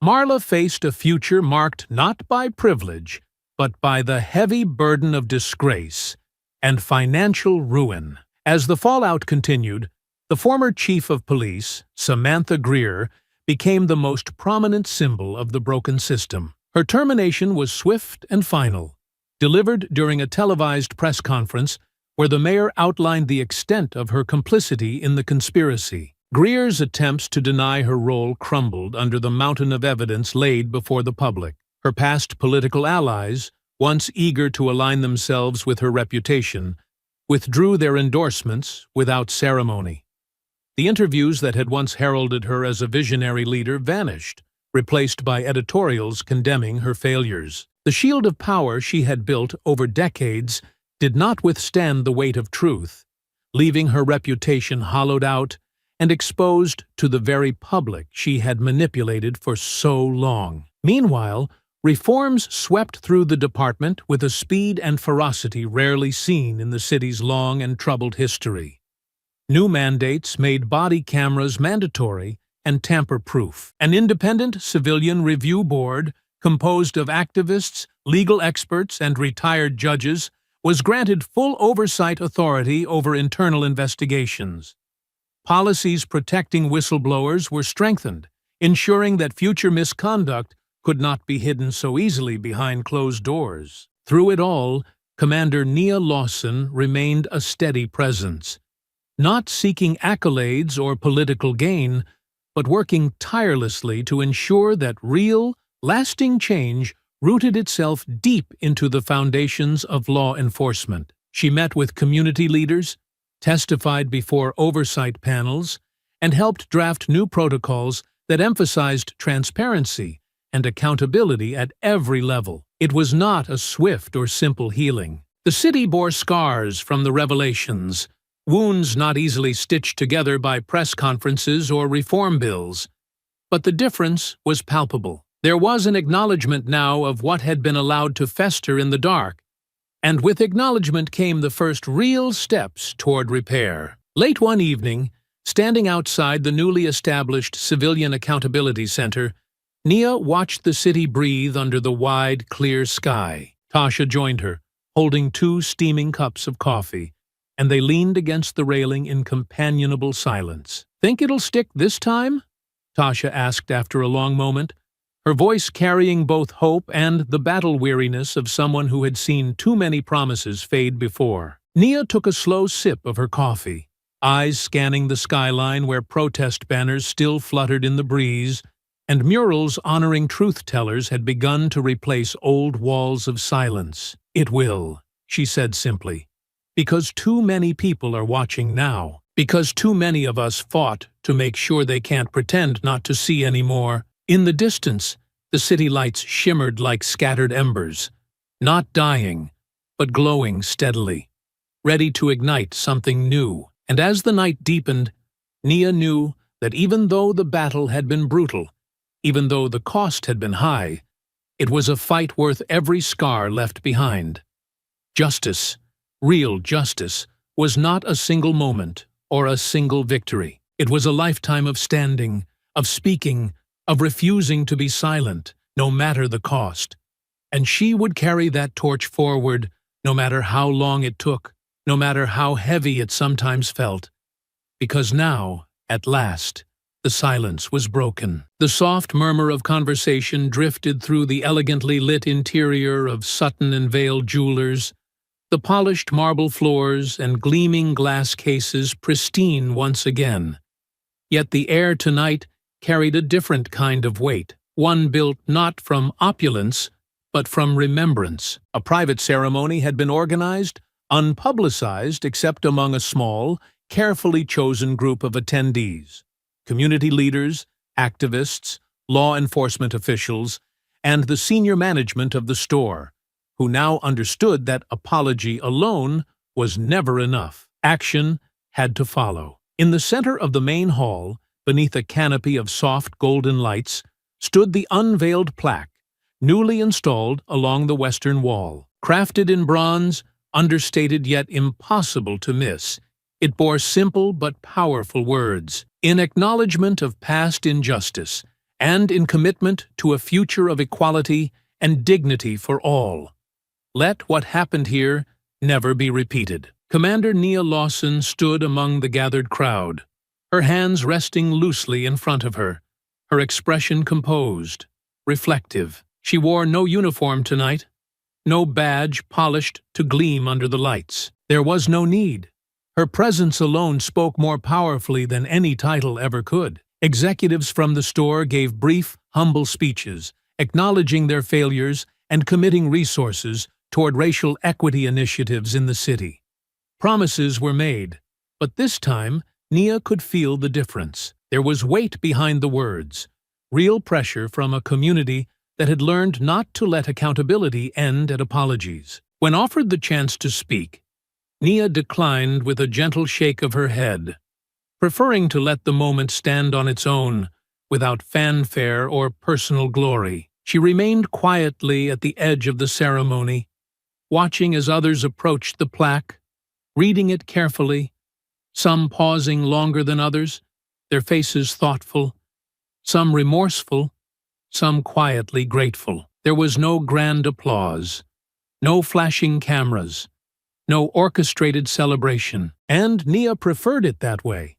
Marla faced a future marked not by privilege, but by the heavy burden of disgrace and financial ruin. As the fallout continued, the former chief of police, Samantha Greer, became the most prominent symbol of the broken system. Her termination was swift and final, delivered during a televised press conference where the mayor outlined the extent of her complicity in the conspiracy. Greer's attempts to deny her role crumbled under the mountain of evidence laid before the public. Her past political allies, once eager to align themselves with her reputation, withdrew their endorsements without ceremony. The interviews that had once heralded her as a visionary leader vanished, replaced by editorials condemning her failures. The shield of power she had built over decades did not withstand the weight of truth, leaving her reputation hollowed out and exposed to the very public she had manipulated for so long. Meanwhile, reforms swept through the department with a speed and ferocity rarely seen in the city's long and troubled history. New mandates made body cameras mandatory and tamper-proof. An independent civilian review board, composed of activists, legal experts, and retired judges, was granted full oversight authority over internal investigations. Policies protecting whistleblowers were strengthened, ensuring that future misconduct could not be hidden so easily behind closed doors. Through it all, Commander Nia Lawson remained a steady presence, not seeking accolades or political gain, but working tirelessly to ensure that real, lasting change rooted itself deep into the foundations of law enforcement. She met with community leaders, testified before oversight panels, and helped draft new protocols that emphasized transparency and accountability at every level. It was not a swift or simple healing. The city bore scars from the revelations, wounds not easily stitched together by press conferences or reform bills. But the difference was palpable. There was an acknowledgement now of what had been allowed to fester in the dark, and with acknowledgement came the first real steps toward repair. Late one evening, standing outside the newly established Civilian Accountability Center, Nia watched the city breathe under the wide, clear sky. Tasha joined her, holding 2 steaming cups of coffee, and they leaned against the railing in companionable silence. "Think it'll stick this time?" Tasha asked after a long moment, her voice carrying both hope and the battle-weariness of someone who had seen too many promises fade before. Nia took a slow sip of her coffee, eyes scanning the skyline where protest banners still fluttered in the breeze, and murals honoring truth-tellers had begun to replace old walls of silence. "It will," she said simply, "because too many people are watching now, because too many of us fought to make sure they can't pretend not to see anymore." In the distance, the city lights shimmered like scattered embers, not dying, but glowing steadily, ready to ignite something new. And as the night deepened, Nia knew that even though the battle had been brutal, even though the cost had been high, it was a fight worth every scar left behind. Justice, real justice, was not a single moment or a single victory. It was a lifetime of standing, of speaking, of refusing to be silent, no matter the cost. And she would carry that torch forward, no matter how long it took, no matter how heavy it sometimes felt. Because now, at last, the silence was broken. The soft murmur of conversation drifted through the elegantly lit interior of Sutton and Vale Jewelers, the polished marble floors and gleaming glass cases pristine once again. Yet the air tonight carried a different kind of weight, one built not from opulence, but from remembrance. A private ceremony had been organized, unpublicized except among a small, carefully chosen group of attendees: community leaders, activists, law enforcement officials, and the senior management of the store, who now understood that apology alone was never enough. Action had to follow. In the center of the main hall, beneath a canopy of soft golden lights, stood the unveiled plaque, newly installed along the western wall. Crafted in bronze, understated yet impossible to miss, it bore simple but powerful words: "In acknowledgement of past injustice, and in commitment to a future of equality and dignity for all, let what happened here never be repeated." Commander Nia Lawson stood among the gathered crowd, her hands resting loosely in front of her, her expression composed, reflective. She wore no uniform tonight, no badge polished to gleam under the lights. There was no need. Her presence alone spoke more powerfully than any title ever could. Executives from the store gave brief, humble speeches, acknowledging their failures and committing resources toward racial equity initiatives in the city. Promises were made, but this time Nia could feel the difference. There was weight behind the words, real pressure from a community that had learned not to let accountability end at apologies. When offered the chance to speak, Nia declined with a gentle shake of her head, preferring to let the moment stand on its own, without fanfare or personal glory. She remained quietly at the edge of the ceremony, watching as others approached the plaque, reading it carefully, some pausing longer than others, their faces thoughtful, some remorseful, some quietly grateful. There was no grand applause, no flashing cameras, no orchestrated celebration, and Nia preferred it that way.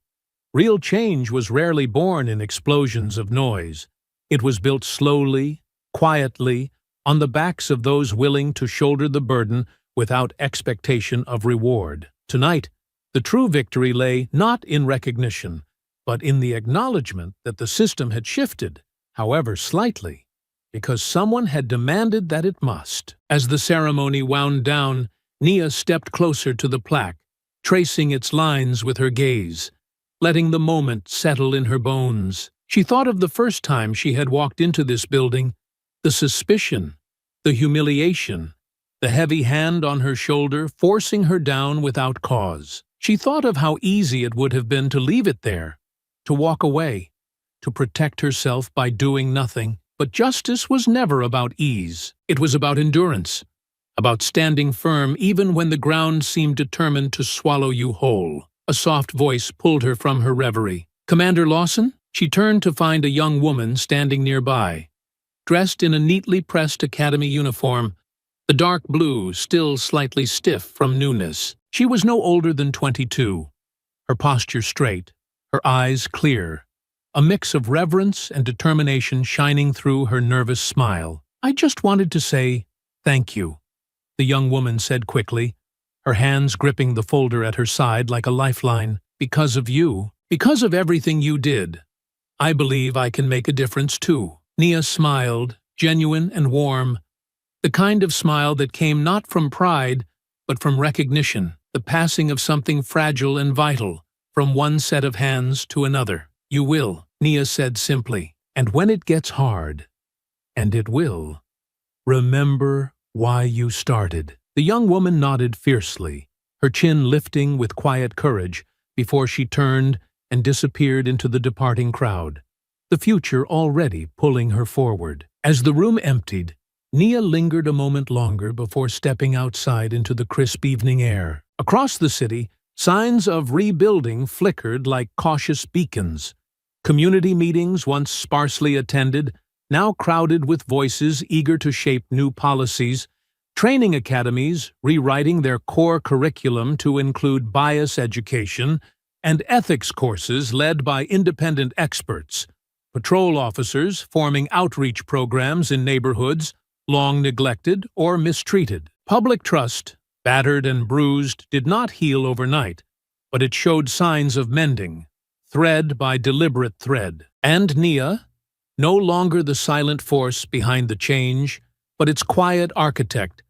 Real change was rarely born in explosions of noise. It was built slowly, quietly, on the backs of those willing to shoulder the burden without expectation of reward. Tonight, the true victory lay not in recognition, but in the acknowledgement that the system had shifted, however slightly, because someone had demanded that it must. As the ceremony wound down, Nia stepped closer to the plaque, tracing its lines with her gaze, letting the moment settle in her bones. She thought of the first time she had walked into this building, the suspicion, the humiliation, the heavy hand on her shoulder forcing her down without cause. She thought of how easy it would have been to leave it there, to walk away, to protect herself by doing nothing. But justice was never about ease. It was about endurance, about standing firm even when the ground seemed determined to swallow you whole. A soft voice pulled her from her reverie. "Commander Lawson?" She turned to find a young woman standing nearby, dressed in a neatly pressed academy uniform, the dark blue still slightly stiff from newness. She was no older than 22, her posture straight, her eyes clear, a mix of reverence and determination shining through her nervous smile. "I just wanted to say thank you," the young woman said quickly, her hands gripping the folder at her side like a lifeline. "Because of you, because of everything you did, I believe I can make a difference too." Nia smiled, genuine and warm, the kind of smile that came not from pride, but from recognition, the passing of something fragile and vital from one set of hands to another. "You will," Nia said simply, "and when it gets hard, and it will, remember why you started." The young woman nodded fiercely, her chin lifting with quiet courage before she turned and disappeared into the departing crowd, the future already pulling her forward. As the room emptied, Nia lingered a moment longer before stepping outside into the crisp evening air. Across the city, signs of rebuilding flickered like cautious beacons. Community meetings, once sparsely attended, now crowded with voices eager to shape new policies. Training academies rewriting their core curriculum to include bias education, and ethics courses led by independent experts. Patrol officers forming outreach programs in neighborhoods long neglected or mistreated. Public trust, battered and bruised, did not heal overnight, but it showed signs of mending, thread by deliberate thread. And Nia, no longer the silent force behind the change, but its quiet architect,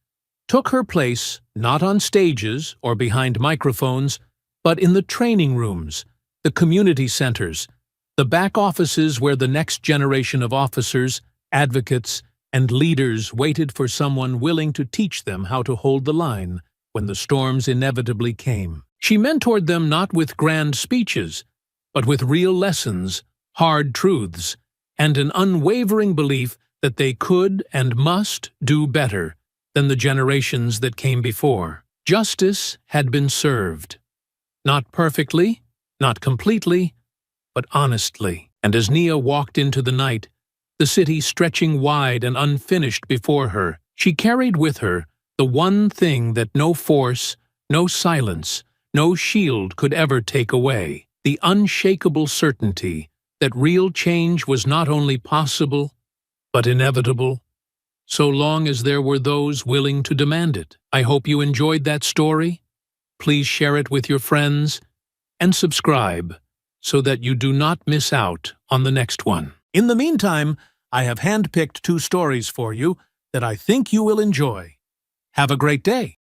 took her place not on stages or behind microphones, but in the training rooms, the community centers, the back offices where the next generation of officers, advocates, and leaders waited for someone willing to teach them how to hold the line when the storms inevitably came. She mentored them not with grand speeches, but with real lessons, hard truths, and an unwavering belief that they could and must do better than the generations that came before. Justice had been served. Not perfectly, not completely, but honestly. And as Nia walked into the night, the city stretching wide and unfinished before her, she carried with her the one thing that no force, no silence, no shield could ever take away, the unshakable certainty that real change was not only possible, but inevitable, so long as there were those willing to demand it. I hope you enjoyed that story. Please share it with your friends and subscribe so that you do not miss out on the next one. In the meantime, I have handpicked 2 stories for you that I think you will enjoy. Have a great day.